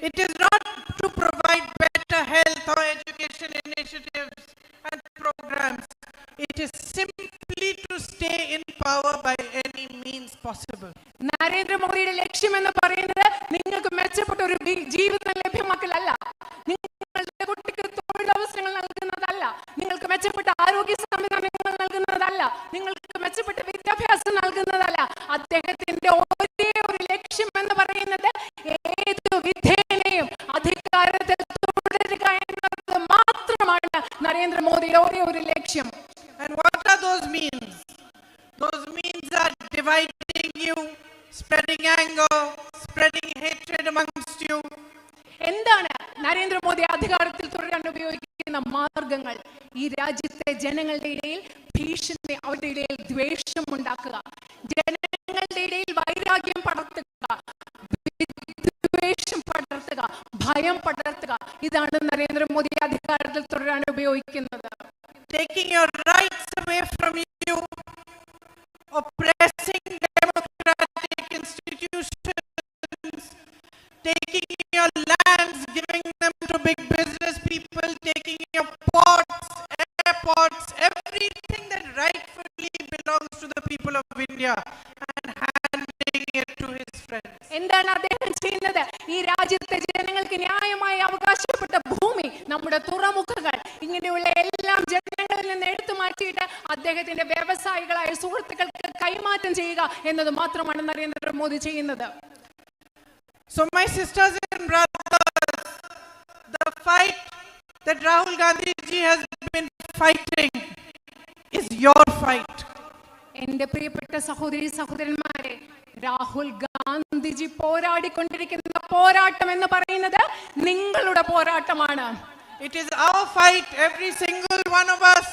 [SPEAKER 3] It is not to provide better health or education initiatives and programs. It is simply to stay in power by any means possible.
[SPEAKER 4] നരേന്ദ്രമോദിയുടെ ലക്ഷ്യം എന്ന് പറയുന്നത് നിങ്ങൾക്ക് മെച്ചപ്പെട്ട ഒരു ജീവിതം ലഭ്യമാക്കലല്ല, നിങ്ങളുടെ കുട്ടിക്ക് തൊഴിലവസരങ്ങൾ നൽകുന്നതല്ല, നിങ്ങൾക്ക് മെച്ചപ്പെട്ട ആരോഗ്യ സംവിധാനങ്ങൾ നൽകുന്നതല്ല, നിങ്ങൾക്ക് മെച്ചപ്പെട്ട വിദ്യാഭ്യാസം നൽകുന്നതല്ല. അദ്ദേഹത്തിന്റെ ഒരേ ഒരു ലക്ഷ്യം എന്ന് പറയുന്നത് ഏത് വിധേനയും അധികാരത്തിൽ തുടരുക എന്നത് മാത്രമാണ് നരേന്ദ്രമോദിയുടെ ഒരേ ഒരു ലക്ഷ്യം.
[SPEAKER 3] And what are those means? Those means are dividing you, spreading anger, spreading hatred amongst you.
[SPEAKER 4] എന്താണ് നരേന്ദ്രമോദി അധികാരത്തിൽ തുടരാൻ ഉപയോഗിക്കുന്ന മാർഗങ്ങൾ? ഈ രാജ്യത്തെ ജനങ്ങളുടെ ഇടയിൽ ഭീഷണി, അവരുടെ ഇടയിൽ ദ്വേഷം ഉണ്ടാക്കുക, ജനങ്ങളുടെ ഇടയിൽ വൈരാഗ്യം പടർത്തുക, വിദ്വേഷം പടർത്തുക, ഭയം പടർത്തുക. ഇതാണ് നരേന്ദ്രമോദി അധികാരത്തിൽ തുടരാൻ ഉപയോഗിക്കുന്നത്.
[SPEAKER 3] Taking your rights away from you, oppressing democratic institutions, taking your lands, giving them to big business people, taking your ports, airports, everything that rightfully belongs to the people of India and handing it to his friends.
[SPEAKER 4] എന്താണ് അദ്ദേഹം ചെയ്യുന്നത്? ഈ രാജ്യത്തെ ജനങ്ങൾക്ക് ന്യായമായി അവകാശപ്പെട്ട ഭൂമി, നമ്മുടെ തുറമുഖങ്ങൾ, ഇങ്ങനെയുള്ള എല്ലാം ജനങ്ങളിൽ നിന്ന് എടുത്തു മാറ്റിയിട്ട് അദ്ദേഹത്തിന്റെ വ്യവസായികളായ സുഹൃത്തുക്കൾക്ക് കൈമാറ്റം ചെയ്യുക എന്നത് മാത്രമാണ് നരേന്ദ്രമോദി ചെയ്യുന്നത്.
[SPEAKER 3] So my sisters and brothers, the fight that Rahul Gandhi ji has been fighting is your fight.
[SPEAKER 4] എന്റെ പ്രിയപ്പെട്ട സഹോദരി സഹോദരന്മാരെ, രാഹുൽ ഗാന്ധിജി പോരാടിക്കൊണ്ടിരിക്കുന്ന പോരാട്ടം എന്ന് പറയുന്നത് നിങ്ങളുടെ പോരാട്ടമാണ്.
[SPEAKER 3] It is our fight, every single one of us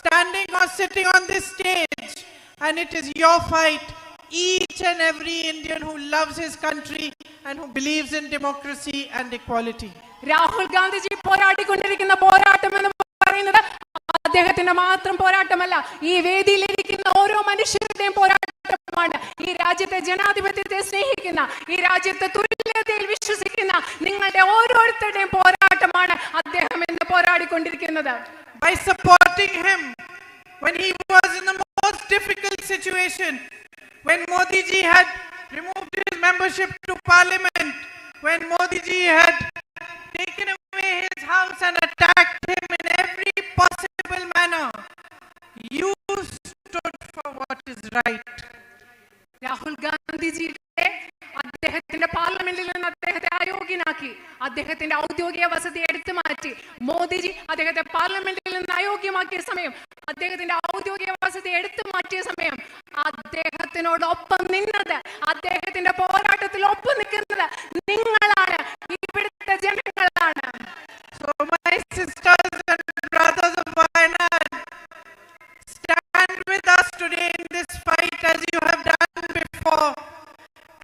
[SPEAKER 3] standing or sitting on this stage, and it is your fight, each and every Indian who loves his country and who believes in democracy and equality.
[SPEAKER 4] Rahul Gandhiji പോരാടിക്കൊണ്ടിരിക്കുന്ന പോരാട്ടം എന്ന് പറയുന്നത് അദ്ദേഹത്തിന്റെ മാത്രം പോരാട്ടമല്ല, ഈ വേദിയിലിരിക്കുന്ന ഓരോ മനുഷ്യരുടെയും പോരാട്ടമാണ്. ഈ രാജ്യത്തെ ജനാധിപത്യത്തെ സ്നേഹിക്കുന്ന, ഈ രാജ്യത്തെ തുല്യതയിൽ വിശ്വസിക്കുന്ന നിങ്ങളുടെ ഓരോരുത്തരുടെയും പോരാട്ടമാണ് അദ്ദേഹം ഇന്ന് പോരാടിക്കൊണ്ടിരിക്കുന്നത്.
[SPEAKER 3] By supporting him when he was in the most difficult situation, when Modi ji had removed his membership to parliament, when Modi ji had taken away his house and attacked him in every possible manner, you stood for what is right.
[SPEAKER 4] Rahul ഗാന്ധിജിയുടെ അദ്ദേഹത്തിന്റെ പാർലമെന്റിൽ നിന്ന് അദ്ദേഹത്തെ അയോഗ്യനാക്കി, അദ്ദേഹത്തിന്റെ ഔദ്യോഗിക വസതി എടുത്തു മാറ്റി, മോദിജി അദ്ദേഹത്തെ പാർലമെന്റിൽ നിന്ന് അയോഗ്യമാക്കിയ സമയം, അദ്ദേഹത്തിന്റെ ഔദ്യോഗിക വസതി എടുത്തു മാറ്റിയ സമയം അദ്ദേഹത്തിനോടൊപ്പം നിന്നത്, അദ്ദേഹത്തിന്റെ പോരാട്ടത്തിൽ ഒപ്പം നിൽക്കുന്നത് നിങ്ങളാണ്, ഇവിടുത്തെ ജനങ്ങളാണ്.
[SPEAKER 3] So my sisters and brothers of Wayanad, stand with us today in this fight as you have done before,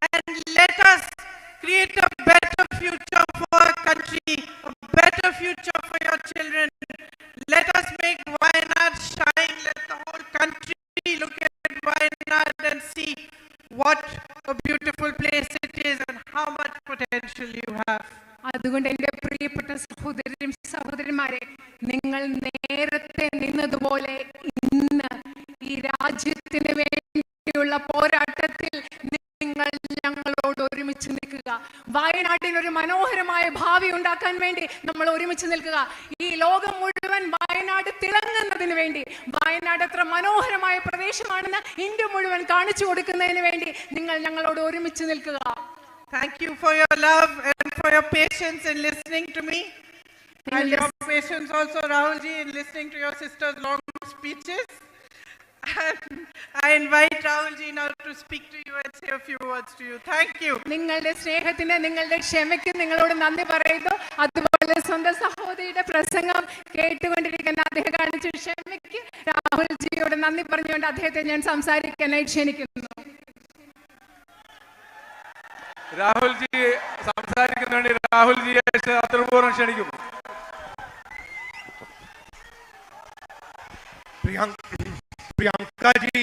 [SPEAKER 3] and let us create a better future for our country, a better future for your children. Let us make Wayanad shine. Let the whole country look at Wayanad and see what a beautiful place it is and how much potential you have.
[SPEAKER 4] അതുകൊണ്ട് എന്റെ പ്രിയപ്പെട്ട സഹോദരന്മാരെ, നിങ്ങൾ നേരത്തെ നിന്നതുപോലെ ഇന്ന് ഈ രാജ്യത്തിന് വേണ്ടിയുള്ള പോരാട്ടത്തിൽ നിങ്ങൾ ഞങ്ങളോട് ഒരുമിച്ച് നിൽക്കുക. വയനാട്ടിൽ ഒരു മനോഹരമായ ഭാവി ഉണ്ടാക്കാൻ വേണ്ടി നമ്മൾ ഒരുമിച്ച് നിൽക്കുക. ഈ ലോകം മുഴുവൻ വയനാട് തിളങ്ങുന്നതിന് വേണ്ടി, വയനാട് എത്ര മനോഹരമായ പ്രദേശമാണെന്ന് ഇന്ത്യ മുഴുവൻ കാണിച്ചു കൊടുക്കുന്നതിന് വേണ്ടി നിങ്ങൾ ഞങ്ങളോട് ഒരുമിച്ച് നിൽക്കുക.
[SPEAKER 3] Thank you for your love and for your patience in listening to me. And your patience also, Rahulji, in listening to your sister's long speeches. And I invite Rahulji now to speak to you and say a few words to you. Thank you.
[SPEAKER 4] നിങ്ങളുടെ സ്നേഹത്തിന് നിങ്ങളുടെ ക്ഷമയ്ക്ക് നിങ്ങളോട് നന്ദി പറയുന്നു. അതുപോലെ സ്വന്തം സഹോദരിയുടെ പ്രസംഗം കേട്ടുകൊണ്ടിരിക്കുന്ന അദ്ദേഹം കാണിച്ച ക്ഷമയ്ക്ക് രാഹുൽജിയോട് നന്ദി പറഞ്ഞുകൊണ്ട് അദ്ദേഹത്തെ ഞാൻ സംസാരിക്കാനായി ക്ഷണിക്കുന്നു.
[SPEAKER 2] രാഹുൽജി സംസാരിക്കുന്നതിന് വേണ്ടി രാഹുൽജിയെ അത്രപൂർവ്വം ക്ഷണിക്കും.
[SPEAKER 6] प्रियंका जी,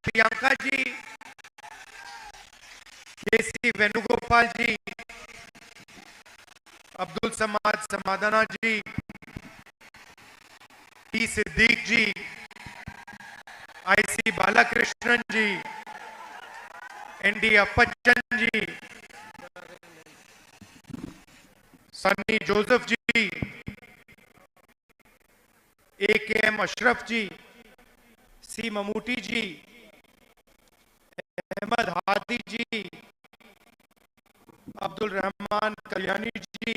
[SPEAKER 6] प्रियंका जी, केसी वेणुगोपाल जी, अब्दुल समाद समाधाना जी, टी सिद्दीक जी, आईसी बालाकृष्णन जी, एनडी अपचन जी, Sunny Joseph ji, AKM Ashraf ji, C Mammootty ji, Ahmad Hadi ji, Abdul Rahman Kalyani ji,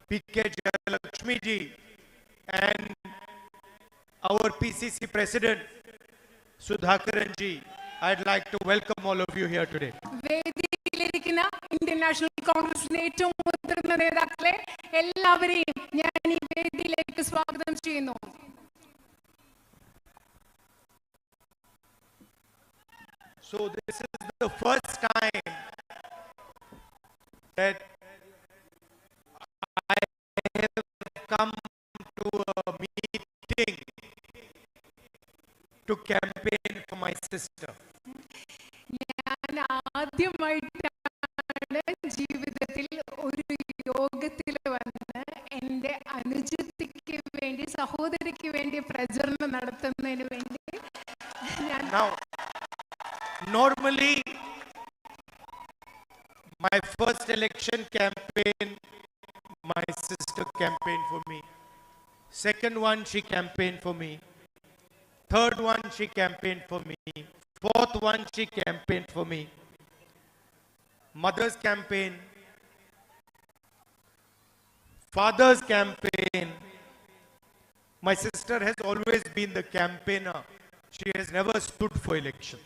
[SPEAKER 6] PK Jayalakshmi ji, and our PCC President Sudhakaran ji. I'd like to welcome all of you here today.
[SPEAKER 4] വേദിയിലിരിക്കുന്ന ഇന്ത്യൻ നാഷണൽ കോൺഗ്രസിന്റെ ഏറ്റവും മുതിർന്ന നേതാക്കളെ എല്ലാവരെയും ഞാൻ ഈ വേദിയിലേക്ക് സ്വാഗതം ചെയ്യുന്നു.
[SPEAKER 6] So this is the first time that I have come to a meeting to campaign for my sister.
[SPEAKER 4] ഞാൻ ആദ്യമായിട്ടാണ് ജീവിതത്തിൽ ഒരു യോഗത്തിൽ വന്ന് എൻ്റെ അനുജത്തിക്ക് വേണ്ടി സഹോദരിക്ക് വേണ്ടി പ്രചരണം നടത്തുന്നതിന് വേണ്ടി ഞാൻ
[SPEAKER 6] Now, normally my first election campaign, my sister campaigned for me. Second one, she campaigned for me. Third one, she campaigned for me. Fourth one, she campaigned for me. Mother's campaign, father's campaign. My sister has always been the campaigner. She has never stood for election.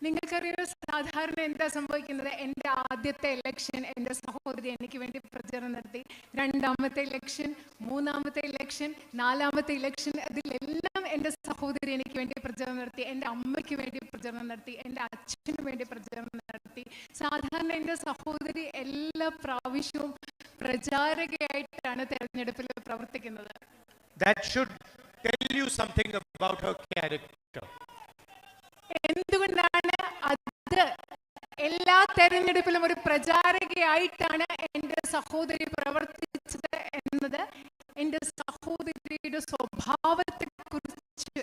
[SPEAKER 4] നിങ്ങൾക്കറിയോ സാധാരണ എന്താ സംഭവിക്കുന്നത്? എൻ്റെ ആദ്യത്തെ election എൻ്റെ സഹോദരി എനിക്ക് വേണ്ടി പ്രചരണം നടത്തി. രണ്ടാമത്തെ ഇലക്ഷൻ, മൂന്നാമത്തെ ഇലക്ഷൻ, നാലാമത്തെ ഇലക്ഷൻ, അതിലെല്ലാം എൻ്റെ സഹോദരി എനിക്ക് വേണ്ടി പ്രചരണം നടത്തി. എൻ്റെ അമ്മയ്ക്ക് വേണ്ടി പ്രചരണം നടത്തി, എൻ്റെ അച്ഛന് വേണ്ടി പ്രചരണം നടത്തി. സാധാരണ എൻ്റെ സഹോദരി എല്ലാ പ്രാവശ്യവും പ്രചാരകയായിട്ടാണ് തെരഞ്ഞെടുപ്പിൽ പ്രവർത്തിക്കുന്നത്.
[SPEAKER 6] That should tell you something about her character.
[SPEAKER 4] എന്തുകൊണ്ടാണ് അത്? എല്ലാ തെരഞ്ഞെടുപ്പിലും ഒരു പ്രചാരകയായിട്ടാണ് എൻ്റെ സഹോദരി പ്രവർത്തിച്ചത് എന്നത് എൻ്റെ സഹോദരിയുടെ സ്വഭാവത്തെ കുറിച്ച്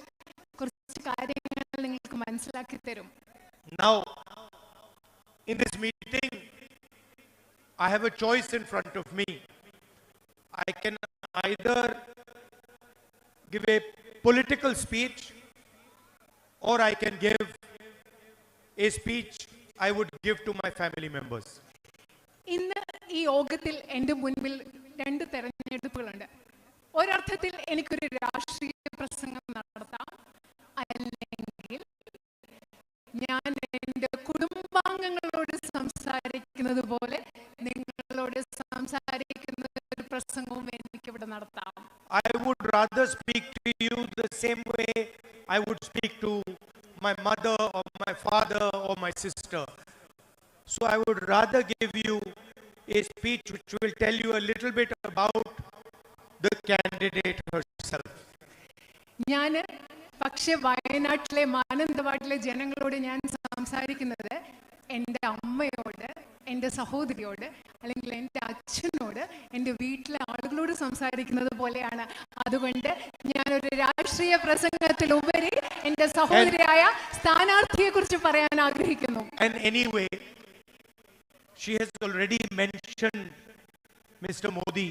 [SPEAKER 4] കുറച്ച് കാര്യങ്ങൾ നിങ്ങൾക്ക് മനസ്സിലാക്കി തരും.
[SPEAKER 6] Now, in this meeting, I have a choice in front of me. I can either give a political speech or I can give a speech I would give to my family members.
[SPEAKER 4] ഇന്ന് ഈ യോഗത്തിൽ എൻ്റെ മുൻപിൽ രണ്ട് തെരഞ്ഞെടുപ്പുകളുണ്ട്. ഒരർത്ഥത്തിൽ എനിക്കൊരു രാഷ്ട്രീയ പ്രസംഗം നടത്താം, അല്ലെങ്കിൽ ഞാൻ എൻ്റെ കുടുംബാംഗങ്ങളോട് സംസാരിക്കുന്നത് പോലെ നിങ്ങളോട് സംസാരിക്കുന്ന ഒരു പ്രസംഗവും എനിക്കിവിടെ നടത്താം.
[SPEAKER 6] I would rather speak to you the same way I would speak to my mother or my father or my sister. So I would rather give you a speech which will tell you a little bit about the candidate herself.
[SPEAKER 4] ഞാൻ പക്ഷെ വയനാട്ടിലെ മാനന്തവാടിലെ ജനങ്ങളോട് ഞാൻ സംസാരിക്കുന്നത് എൻ്റെ അമ്മയോട്, എൻ്റെ സഹോദരിയോട്, അല്ലെങ്കിൽ എൻ്റെ അച്ഛനോട്, എൻ്റെ വീട്ടിലെ ആളുകളോട് സംസാരിക്കുന്നത് പോലെയാണ്. അതുകൊണ്ട് ഞാനൊരു രാഷ്ട്രീയ പ്രസംഗത്തിലുപരി എൻ്റെ സഹോദരിയായ സ്ഥാനാർത്ഥിയെ കുറിച്ച് പറയാൻ ആഗ്രഹിക്കുന്നു.
[SPEAKER 6] And anyway, she has already mentioned Mr. Modi.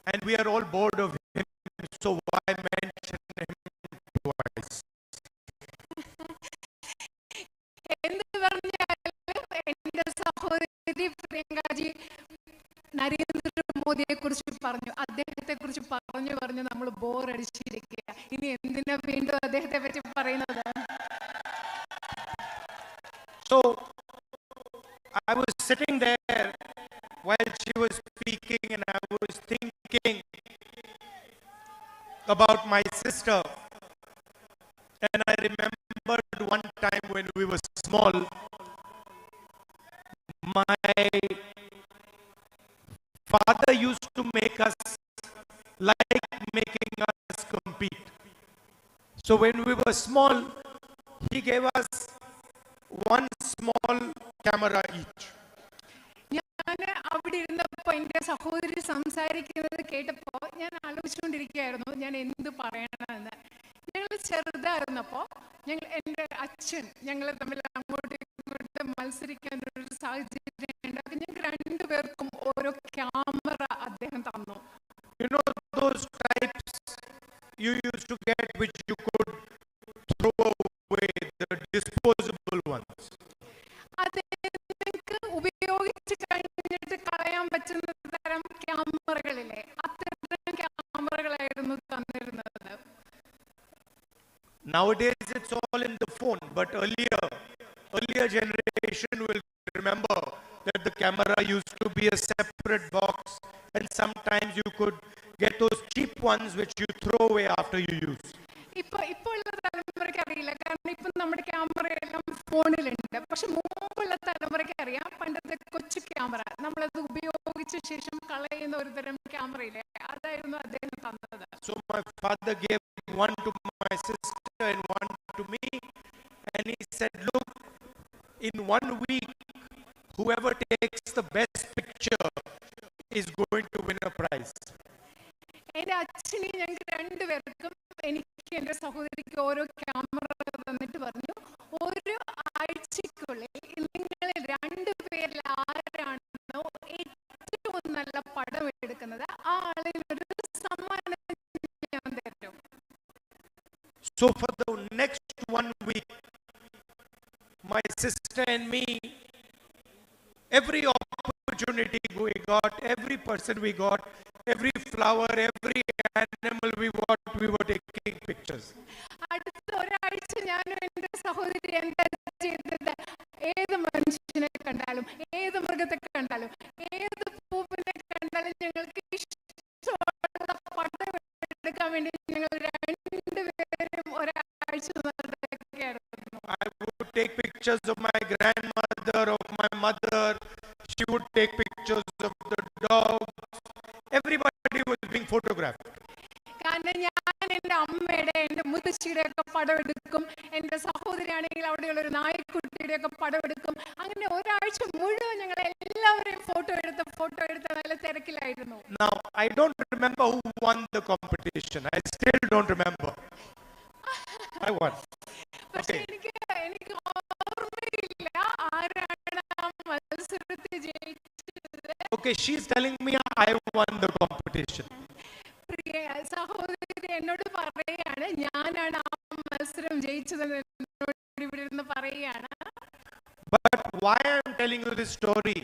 [SPEAKER 6] and we are all bored of him, so why mention him twice?
[SPEAKER 4] എന്ത് പറഞ്ഞാലും എന്റെ സഹോദരി പ്രിയങ്കാജി നരേന്ദ്രമോദിയെ കുറിച്ച് പറഞ്ഞു, അദ്ദേഹത്തെ കുറിച്ച് പറഞ്ഞു പറഞ്ഞു നമ്മൾ ബോറടിച്ചിരിക്കുക. ഇനി എന്തിനാ വീണ്ടും അദ്ദേഹത്തെ പറ്റി പറയുന്നത്?
[SPEAKER 6] So I was sitting there while she was speaking, and I was thinking about my sister. And I remembered one time when we were small, my father used to make us like making us compete. So when we were small, he gave us one small camera each.
[SPEAKER 4] ഞാൻ അവിടെ ഇരുന്നപ്പോ എന്റെ സഹോദരി സംസാരിക്കുന്നത് കേട്ടപ്പോ ഞാൻ ആലോചിച്ചുകൊണ്ടിരിക്കുകയായിരുന്നു ഞാൻ എന്ത് പറയണമെന്ന്. ഞങ്ങൾ ചെറുതായിരുന്നപ്പോ എന്റെ അച്ഛൻ ഞങ്ങൾ തമ്മിൽ അങ്ങോട്ടും ഇങ്ങോട്ടും മത്സരിക്കാൻ ഒരു സാഹചര്യം ഉണ്ടാക്കി. ഞങ്ങൾക്ക് രണ്ടുപേർക്കും ഓരോ ക്യാമറ അദ്ദേഹം തന്നു.
[SPEAKER 6] You know those types you used to get which you could throw away, the disposable ones.
[SPEAKER 4] അത് നിങ്ങൾക്ക് ഉപയോഗിച്ച് കഴിഞ്ഞിട്ട് കളയാൻ പറ്റുന്ന തരം ക്യാമറകളില്ലേ, അത്തരം ക്യാമറകളായിരുന്നു തന്നിരുന്നത്.
[SPEAKER 6] Nowadays it's all in the phone, but earlier generation will remember that the camera used to be a separate box, and sometimes you could get those cheap ones which you throw away after you use.
[SPEAKER 4] ഇപ്പോൾ ഉള്ള തലമുറയ്ക്ക് അറിയില്ല, കാരണം ഇപ്പൊ നമ്മുടെ camera എല്ലാം ഫോണിലുണ്ട്. പക്ഷെ മുമ്പുള്ള തലമുറയ്ക്ക് അറിയാം, പണ്ടത്തെ കൊച്ചു ക്യാമറ നമ്മളത് ഉപയോഗിച്ച ശേഷം കളയുന്ന ഒരു തരം ക്യാമറയില്ലേ, അതായിരുന്നു അദ്ദേഹം തന്നത്.
[SPEAKER 6] So my father gave one to my sister and one to me, and he said, look, in 1 week whoever takes the best picture is going to win a prize.
[SPEAKER 4] എന്റെ അച്ഛനെ ഞങ്ങൾക്ക് രണ്ടുപേർക്കും, എനിക്ക് എന്റെ സഹോദരിക്ക് ഓരോ ക്യാമറ തന്നിട്ട് പറഞ്ഞു, ഓരോ ആഴ്ചക്കുള്ളിൽ നിങ്ങൾ രണ്ടുപേരിൽ ആരാണോ ഏറ്റവും നല്ല പടം എടുക്കുന്നത് ആ ആളിനൊരു സമ്മാനം ഞാൻ തരും.
[SPEAKER 6] So for the next 1 week, my sister and me, every opportunity we got, every person we got, every flower, every animal we were taking pictures.
[SPEAKER 4] അടുത്ത ഒരാഴ്ച ഞാനും എന്റെ സഹോദരി എന്താ ചെയ്തത്, ഏത് മനുഷ്യനെ കണ്ടാലും ഏത് മൃഗത്തെ കണ്ടാലും ഏത് പൂവിനെ കണ്ടാലും ഞങ്ങൾക്ക് ഇഷ്ടമുള്ള പടം എടുക്കാൻ വേണ്ടി ഞങ്ങൾ രണ്ടുപേരും ഒരാഴ്ച നടക്കുകയായിരുന്നു.
[SPEAKER 6] I would take pictures of my grandmother, of my mother. She would take pictures of the dogs. Everybody was being photographed.
[SPEAKER 4] കാരണം ഞാൻ എൻ്റെ അമ്മയുടെ എൻ്റെ മുത്തശ്ശിയുടെ ഒക്കെ പടം എടുക്കും, എൻ്റെ സഹോദരിയാണെങ്കിൽ അവിടെയുള്ള ഒരു നായക്കുട്ടിയുടെ ഒക്കെ പടം എടുക്കും. അങ്ങനെ ഒരാഴ്ച മുഴുവൻ ഞങ്ങൾ എല്ലാവരെയും ഫോട്ടോ എടുത്ത് നല്ല തിരക്കിലായിരുന്നു.
[SPEAKER 6] Now I don't remember who won the competition. I still don't remember. I won.
[SPEAKER 4] പക്ഷെ എനിക്ക് ഓർമ്മയില്ല ആരാണ് ആ മത്സരത്തിൽ ജയിച്ചത്.
[SPEAKER 6] Okay, she's telling me I won the competition.
[SPEAKER 4] പ്രിയ സഹോദരി എന്നോട് പറയുകയാണ് ഞാനാണ് ആ മത്സരം ജയിച്ചതെന്ന് എന്നോട് ഇവിടെ ഇരുന്ന് പറയുകയാണ്.
[SPEAKER 6] But why I'm telling you this story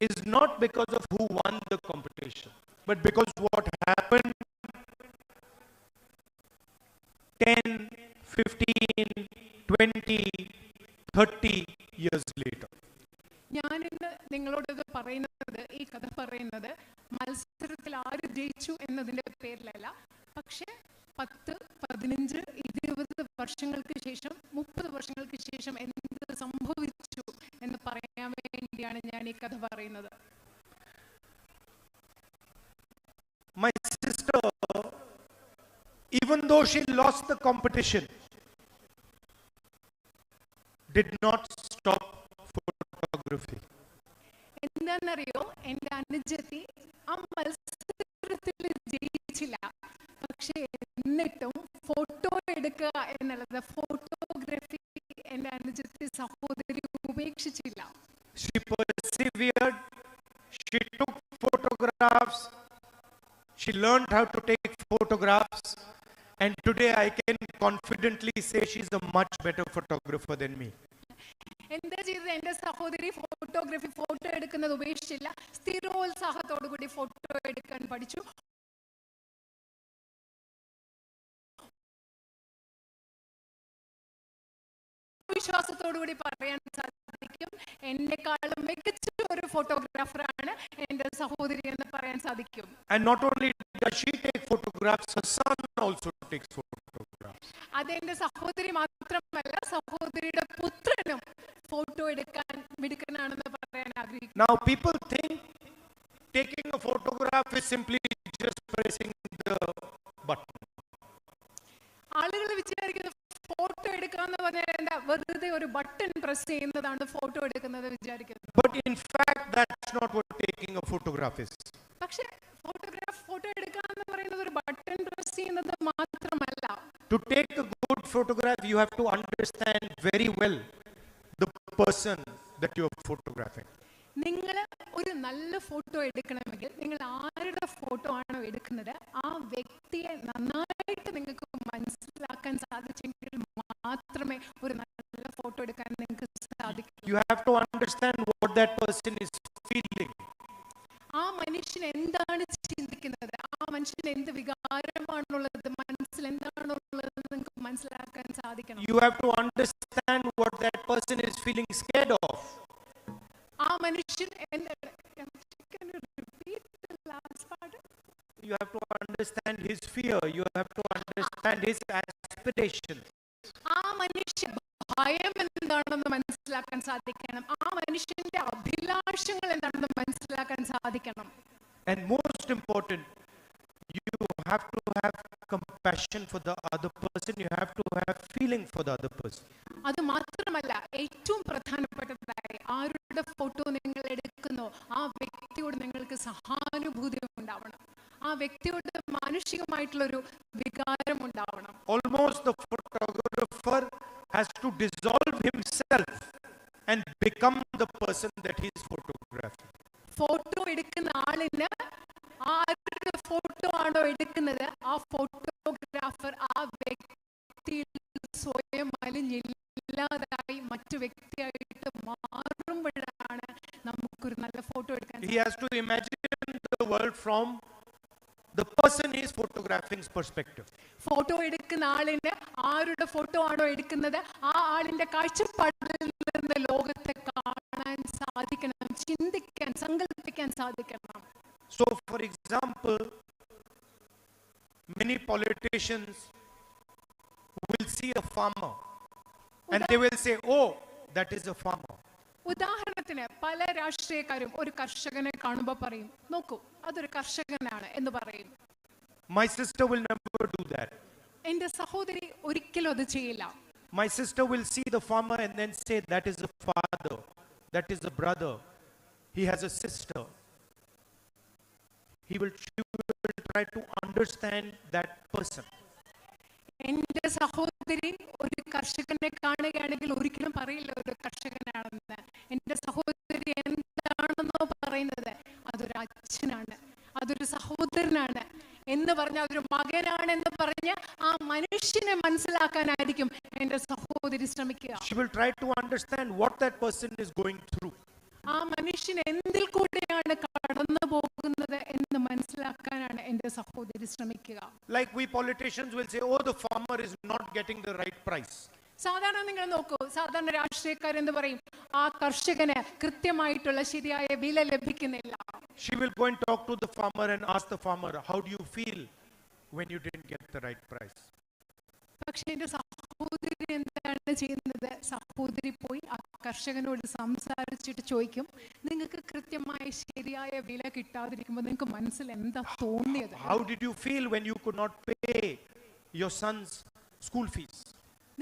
[SPEAKER 6] is not because of who won the competition, but because what happened 10, 15, 20, 30 years later.
[SPEAKER 4] ഞാനിന്ന് നിങ്ങളോടത് പറയുന്നത്, ഈ കഥ പറയുന്നത് മത്സരത്തിൽ ആര് ജയിച്ചു എന്നതിൻ്റെ പേരിലല്ല, പക്ഷെ 10, 15, 20 വർഷങ്ങൾക്ക് ശേഷം 30 വർഷങ്ങൾക്ക് ശേഷം എന്ത് സംഭവിച്ചു എന്ന് പറയാൻ വേണ്ടിയാണ് ഞാൻ ഈ കഥ പറയുന്നത്.
[SPEAKER 6] My sister, even though she lost the competition, did not stop photography.
[SPEAKER 4] എന്താണെന്നറിയോ, എൻ്റെ അനുജത്തി ആ മത്സരത്തിൽ ജയിച്ചില്ല, പക്ഷെ എന്നിട്ടും ഫോട്ടോ എടുക്കുക എന്നുള്ളത്, ഫോട്ടോഗ്രാഫി എൻ്റെ അനുജത്തി സഹോദരി ഉപേക്ഷിച്ചില്ല.
[SPEAKER 6] She persevered, she took photographs, She learned how to take photographs, and today I can confidently say she's a much better photographer than me.
[SPEAKER 4] എന്താ ചെയ്തത്? എൻ്റെ സഹോദരി ഫോട്ടോ എടുക്കുന്നത് ഉപേക്ഷിച്ചില്ല, സ്ഥിരോത്സാഹത്തോടു കൂടി ഫോട്ടോ എടുക്കാൻ പഠിച്ചു. വിശ്വാസത്തോടുകൂടി പറയാൻ സാധിക്കും, എന്നെക്കാളും മികച്ച ഒരു ഫോട്ടോഗ്രാഫറാണ് എൻ്റെ സഹോദരി എന്ന് പറയാൻ സാധിക്കും.
[SPEAKER 6] And not only does she take photographs, her son also takes photographs.
[SPEAKER 4] അതെന്റെ സഹോദരി മാത്രമല്ല, സഹോദരിയുടെ പുത്രനും ഫോട്ടോ എടുക്കാൻ മിടുക്കനാണെന്ന് പറയാൻ ആഗ്രഹിക്കുന്നു.
[SPEAKER 6] Now people think taking a photograph is simply just pressing the button.
[SPEAKER 4] ആളുകൾ വിചാരിക്കുന്നത് ഫോട്ടോ എടുക്കാന്ന് പറഞ്ഞാൽ എന്താ, വെറുതെ ഒരു ബട്ടൺ പ്രസ് ചെയ്യുന്നതാണ് ഫോട്ടോ എടുക്കുന്നത് വിചാരിക്കുന്നത്.
[SPEAKER 6] But in fact, that's not what taking a photograph is.
[SPEAKER 4] പക്ഷെ ഫോട്ടോ എടുക്കാന്ന് പറയുന്നത് ഒരു ബട്ടൺ പ്രസ് ചെയ്യുന്നത് മാത്രമല്ല.
[SPEAKER 6] To take a good photograph, you have to understand very well the person that you are photographing.
[SPEAKER 4] നിങ്ങൾ ഒരു നല്ല ഫോട്ടോ എടുക്കണമെങ്കിൽ നിങ്ങൾ ആരുടെ ഫോട്ടോ ആണോ എടുക്കുന്നത് ആ വ്യക്തിയെ നന്നായിട്ട് നിങ്ങൾക്ക് മനസ്സിലാക്കാൻ സാധിച്ചെങ്കിൽ മാത്രമേ ഒരു നല്ല ഫോട്ടോ എടുക്കാൻ നിങ്ങൾക്ക് സാധിക്കൂ.
[SPEAKER 6] You have to understand what that person is feeling.
[SPEAKER 4] ആ മനുഷ്യൻ എന്താണ് ചിന്തിക്കുന്നത്, ആ മനുഷ്യൻ എന്ത് വികാരമാണുള്ളത്, മനസ്സിൽ എന്താണുള്ളത് നിങ്ങൾക്ക് മനസ്സിലാക്കാൻ സാധിക്കണം.
[SPEAKER 6] You have to understand what that person is feeling scared of.
[SPEAKER 4] ആ മനുഷ്യൻ
[SPEAKER 6] You have to understand his fear. You have to understand his aspirations.
[SPEAKER 4] ആ മനുഷ്യൻ ഭയം എന്താണെന്ന് മനസ്സിലാക്കാൻ സാധിക്കണം, ആ മനുഷ്യന്റെ അഭിലാഷങ്ങൾ എന്താണെന്ന് മനസ്സിലാക്കാൻ സാധിക്കണം.
[SPEAKER 6] And most important, you have to have compassion for the other person. You have to have feeling for the other person.
[SPEAKER 4] അത് മാത്രമല്ല, ഏറ്റവും പ്രധാനപ്പെട്ടതായി ആരുടെ ഫോട്ടോ നിങ്ങൾ എടുക്കുന്നോ ആ വ്യക്തിയോട് നിങ്ങൾക്ക് സഹാനുഭൂതി ഉണ്ടാവണം, ആ വ്യക്തിയോട് മാനുഷികമായിട്ടുള്ളൊരു വികാരം ഉണ്ടാവണം.
[SPEAKER 6] Almost the photographer has to dissolve himself and become the person that he is photographing.
[SPEAKER 4] Photo എടുക്കുന്ന ആളിന് ആരുടെ ഫോട്ടോ ആണോ എടുക്കുന്നത് ആ ഫോട്ടോഗ്രാഫർ ആ വ്യക്തിയിൽ സ്വയം അലിഞ്ഞില്ലാതായി മറ്റു വ്യക്തിയായിട്ട് മാറുമ്പോഴാണ് നമുക്കൊരു നല്ല ഫോട്ടോ എടുക്കാൻ.
[SPEAKER 6] He has to imagine the world from the person he is photographing's perspective.
[SPEAKER 4] Photo എടുക്കുന്ന ആളിന് ആരുടെ ഫോട്ടോ ആണോ എടുക്കുന്നത് ആ ആളിന്റെ കാഴ്ചപ്പാടിൽ നിന്ന് ലോകത്തെ കാണാൻ സാധിക്കണം, ചിന്തിക്കാൻ, സങ്കല്പിക്കാൻ സാധിക്കണം.
[SPEAKER 6] So for example, many politicians will see a farmer and they will say, oh, that is a farmer.
[SPEAKER 4] ഉദാഹരണത്തിന് പല രാഷ്ട്രീയക്കാരും ഒരു കർഷകനെ കാണുമ്പോൾ പറയും, നോക്കൂ അതൊരു കർഷകനാണ് എന്ന് പറയും.
[SPEAKER 6] My sister will never do that.
[SPEAKER 4] എന്റെ സഹോദരി ഒരിക്കലും അത് ചെയ്യില്ല.
[SPEAKER 6] My sister will see the farmer and then say, that is a father, that is a brother, he has a sister. She will try to understand that person.
[SPEAKER 4] എന്റെ സഹോദരി ഒരു കർഷകനെ കാണുകയാണെങ്കിൽ ഒരിക്കലും പറയില്ല ഒരു കർഷകനാണെന്ന്. എന്റെ സഹോദരി എന്താണെന്നോ പറയുന്നത് അതൊരു അച്ഛനാണ്, അതൊരു സഹോദരനാണ് എന്ന് പറഞ്ഞ അതൊരു മകനാണെന്ന് പറഞ്ഞ് ആ മനുഷ്യനെ മനസ്സിലാക്കാനായിരിക്കും എന്റെ സഹോദരി ശ്രമിക്കുക.
[SPEAKER 6] She will try to understand what that person is going through.
[SPEAKER 4] ആ മനുഷ്യൻ എന്തിൽ കൂടെയാണ് കടന്നു പോകുന്നത് എന്ന് മനസ്സിലാക്കാനാണ് എന്റെ സഹോദരി ശ്രമിക്കുക.
[SPEAKER 6] Like we politicians will say, oh, the farmer is not getting the right price.
[SPEAKER 4] സാധാരണ നിങ്ങൾ നോക്കൂ, സാധാരണ രാഷ്ട്രീയക്കാരെന്ന് പറയും ആ കർഷകന് കൃത്യമായിട്ടുള്ള ശരിയായ വില ലഭിക്കുന്നില്ല.
[SPEAKER 6] She will go and talk to the farmer and ask the farmer, how do you feel when you didn't get the right price?
[SPEAKER 4] പക്ഷെ എന്റെ സഹോദരി എന്താണ് ചെയ്യുന്നത്? സഹോദരി പോയി ആ കർഷകനോട് സംസാരിച്ചിട്ട് ചോദിക്കും, നിങ്ങൾക്ക് കൃത്യമായ ശരിയായ വില കിട്ടാതിരിക്കുമ്പോൾ നിങ്ങൾക്ക് മനസ്സിൽ എന്താ തോന്നിയത്?
[SPEAKER 6] How did you feel when you could not pay your son's school fees?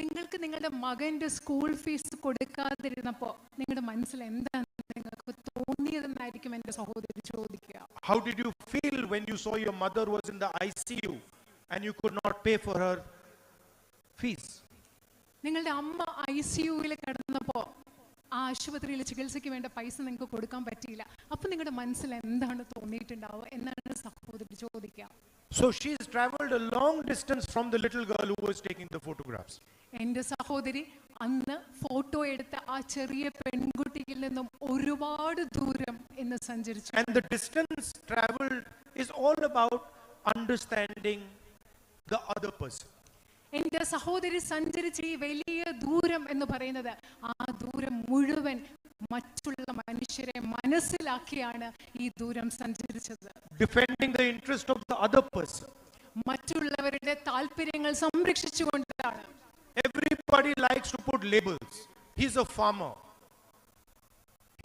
[SPEAKER 4] നിങ്ങൾക്ക് നിങ്ങളുടെ മകന്റെ സ്കൂൾ ഫീസ് കൊടുക്കാതിരുന്നപ്പോ നിങ്ങളുടെ മനസ്സിൽ എന്താണ് നിങ്ങൾക്ക് തോന്നിയതെന്നായിരിക്കും എന്റെ സഹോദരി ചോദിക്കുക.
[SPEAKER 6] How did you feel when you saw your mother was in the ICU and you could not pay for her fees?
[SPEAKER 4] നിങ്ങളുടെ അമ്മ ICUവിൽ കിടന്നപ്പോ ആ ആശുപത്രിയിൽ ചികിത്സയ്ക്ക് വേണ്ട പൈസ നിങ്ങൾക്ക് കൊടുക്കാൻ പറ്റിയില്ല. അപ്പൊ നിങ്ങളുടെ മനസ്സിൽ എന്താണ് തോന്നിയിട്ടുണ്ടാവുക എന്നാണ് സഹോദരി ചോദിക്കാം.
[SPEAKER 6] So she's traveled a long distance from the little girl who was taking the photographs.
[SPEAKER 4] എൻ്റെ സഹോദരി അന്ന് ഫോട്ടോ എടുത്ത ആ ചെറിയ പെൺകുട്ടിയിൽ നിന്നും ഒരുപാട് ദൂരം ഇന്ന് സഞ്ചരിച്ചു.
[SPEAKER 6] And the distance traveled is all about understanding the other person.
[SPEAKER 4] എൻ്റെ സഹോദരി സഞ്ചരിച്ച ഈ വലിയ ദൂരം എന്ന് പറയുന്നത് ആ ദൂരം മുഴുവൻ മറ്റുള്ള മനുഷ്യരെ മനസ്സിലാക്കിയാണ് ഈ ദൂരം സഞ്ചരിച്ചത്.
[SPEAKER 6] Defending the interest of the other person.
[SPEAKER 4] മറ്റുള്ളവരുടെ താല്പര്യങ്ങൾ സംരക്ഷിച്ചുകൊണ്ടാണ്.
[SPEAKER 6] Everybody likes to put labels. He's a farmer.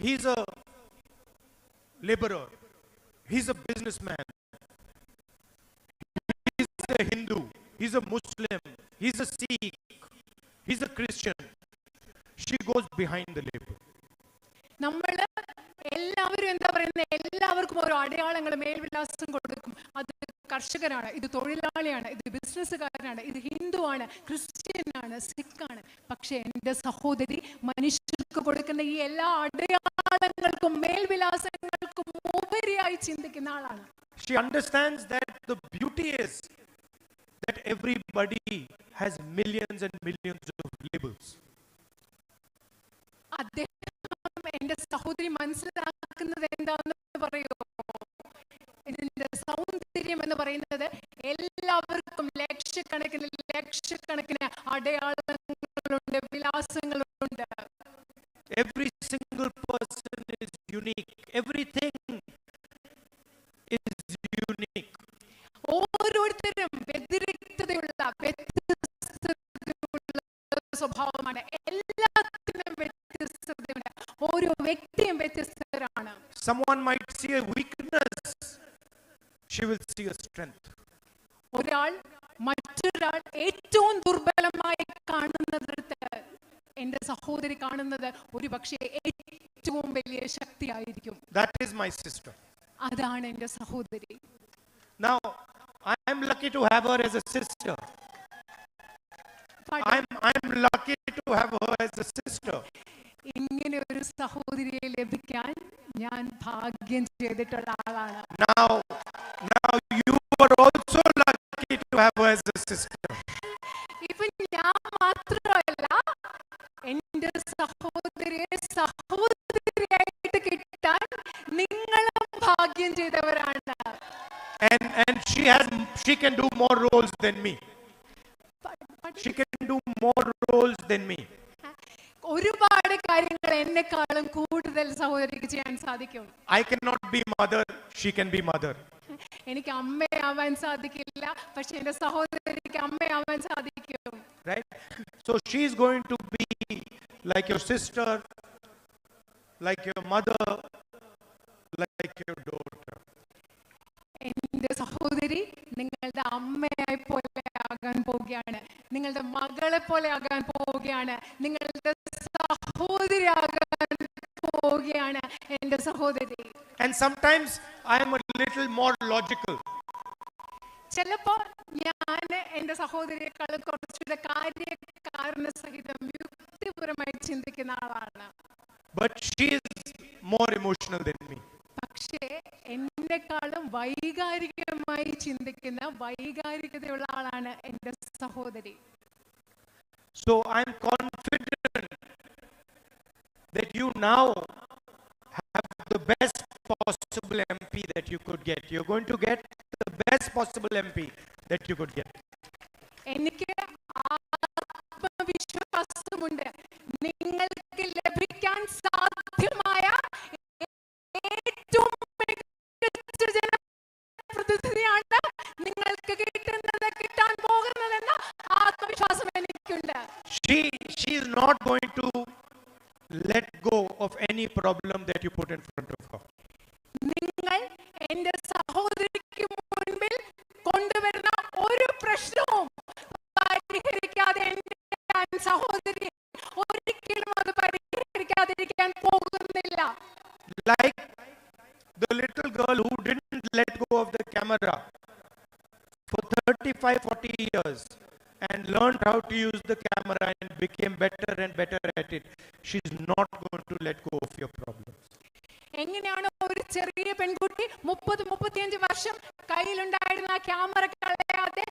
[SPEAKER 6] He's a laborer. He's a businessman. He's a Hindu. He's a Muslim. He's a Sikh. He's a Christian. She goes behind the label.
[SPEAKER 4] നമ്മൾ എല്ലാവരും എന്താ പറയുന്നത്, എല്ലാവർക്കും ഓരോ അടയാളങ്ങൾ മേൽവിലാസം കൊടുക്കും. അത് കർഷകനാണ്, ഇത് തൊഴിലാളിയാണ്, ഇത് ബിസിനസ്സുകാരനാണ്, ഇത് ഹിന്ദുവാണ്, ക്രിസ്ത്യനാണ്, സിഖാണ്. പക്ഷെ എൻ്റെ സഹോദരി മനുഷ്യർക്ക് കൊടുക്കുന്ന ഈ എല്ലാ അടയാളങ്ങൾക്കും മേൽവിലാസങ്ങൾക്കും ഉപരിയായി ചിന്തിക്കുന്ന ആളാണ്.
[SPEAKER 6] She understands that the beauty is that everybody has millions and millions of labels.
[SPEAKER 4] അദ്ദേഹം എൻ്റെ സഹോദരി മനസ്സിലാക്കുന്നത് എന്താണെന്ന് പറയോ, ഇതിന്റെ സൗന്ദര്യം എന്ന് പറയുന്നത് എല്ലാവർക്കും ലക്ഷക്കണക്കിന് അടയാളങ്ങളുണ്ട്, വിലാസങ്ങളുണ്ട്.
[SPEAKER 6] Every single person is unique. Everything is unique.
[SPEAKER 4] ഓരോരുത്തരും വ്യതിരിക്തതയുള്ള സ്വഭാവമാണ്. എല്ലാത്തിനും വ്യത്യസ്തതയുണ്ട്. ഓരോ വ്യക്തിയും വ്യത്യസ്തരാണ്.
[SPEAKER 6] Someone might see a weakness, she will see a strength.
[SPEAKER 4] മറ്റൊരാൾ ഏറ്റവും ദുർബലമായി കാണുന്നിടത്ത് എൻ്റെ സഹോദരി കാണുന്നത് ഒരു പക്ഷേ ഏറ്റവും വലിയ ശക്തിയായിരിക്കും.
[SPEAKER 6] That is my sister.
[SPEAKER 4] അതാണ് എൻ്റെ സഹോദരി.
[SPEAKER 6] Now, I am lucky to have her as a sister. I'm lucky to have her as a sister.
[SPEAKER 4] ഇങ്ങനെ ഒരു സഹോദരിയെ ലഭിക്കാൻ ഞാൻ ഭാഗ്യം ചെയ്തിട്ടുള്ള ആളാണ്.
[SPEAKER 6] Now you are also lucky to have her as a sister.
[SPEAKER 4] ഇപ്പൊ ഞാൻ മാത്രമല്ല, എൻ്റെ സഹോദരിയായിട്ട് കിട്ടാൻ നിങ്ങളും ഭാഗ്യം ചെയ്തവരാണ്.
[SPEAKER 6] And she can do more roles than me. She can do more roles than me.
[SPEAKER 4] ഒരുപാട് കാര്യങ്ങൾ എന്നെക്കാളും കൂടുതൽ സഹോദരിക്ക് ചെയ്യാൻ സാധിക്കും.
[SPEAKER 6] I cannot be mother, she can be mother.
[SPEAKER 4] എനിക്ക് അമ്മയാവാൻ സാധിക്കില്ല, പക്ഷെ എൻ്റെ സഹോദരിക്ക് അമ്മയാവാൻ സാധിക്കും.
[SPEAKER 6] Right? So she is going to be like your sister, like your mother, like your daughter.
[SPEAKER 4] എൻ്റെ സഹോദരി നിങ്ങളുടെ അമ്മയെ പോലെ ആകാൻ പോവുകയാണ്, നിങ്ങളുടെ മകളെ പോലെ ആകാൻ പോവുകയാണ്, നിങ്ങളുടെ സഹോദരി ആകാൻ പോവുകയാണ് എൻ്റെ സഹോദരി.
[SPEAKER 6] And sometimes I am a little more logical.
[SPEAKER 4] ചിലപ്പോ ഞാൻ എൻ്റെ സഹോദരിയെക്കാളും കുറച്ചുകൂടെ കാര്യകാരണ സഹിതം യുക്തിപരമായി ചിന്തിക്കുന്ന ആളാണ്.
[SPEAKER 6] But she is more emotional than me.
[SPEAKER 4] പക്ഷേ എന്നെക്കാളും വൈകാരികമായി ചിന്തിക്കുന്ന വൈകാരികതയുള്ള ആളാണ് എൻ്റെ സഹോദരി.
[SPEAKER 6] So I am confident that you now have the best possible MP that you could get. You're going to get the best possible MP that you could get.
[SPEAKER 4] എനിക്ക് ആത്മവിശ്വാസമുണ്ട്, നിങ്ങൾക്ക് ലഭിക്കാൻ സാധ്യമായ ഏറ്റവും മികച്ച ജനപ്രതിനിധിയാണ് നിങ്ങൾക്ക് കിട്ടാൻ പോകുന്നതെന്ന ആത്മവിശ്വാസം എനിക്കുണ്ട്.
[SPEAKER 6] She is not going to let go of any problem that you put in front of her.
[SPEAKER 4] നിങ്ങൾ എൻ്റെ സഹോദരിക്ക് മുൻപിൽ കൊണ്ടുവരുന്ന ഒരു പ്രശ്നവും പരിഹരിക്കാതെ എൻ്റെ സഹോദരി ഒരിക്കലും അത് പരിഹരിക്കാതിരിക്കാൻ പോകുന്നില്ല.
[SPEAKER 6] Like the little girl who didn't let go of the camera for 35-40 years and learned how to use the camera and became better and better at it. She's not going to let go of your problems.
[SPEAKER 4] എങ്ങനെയാണ് ഒരു ചെറിയ പെൺകുട്ടി 30-35 വർഷം കയ്യിലുണ്ടായിരുന്ന ആ camera കളയാതെ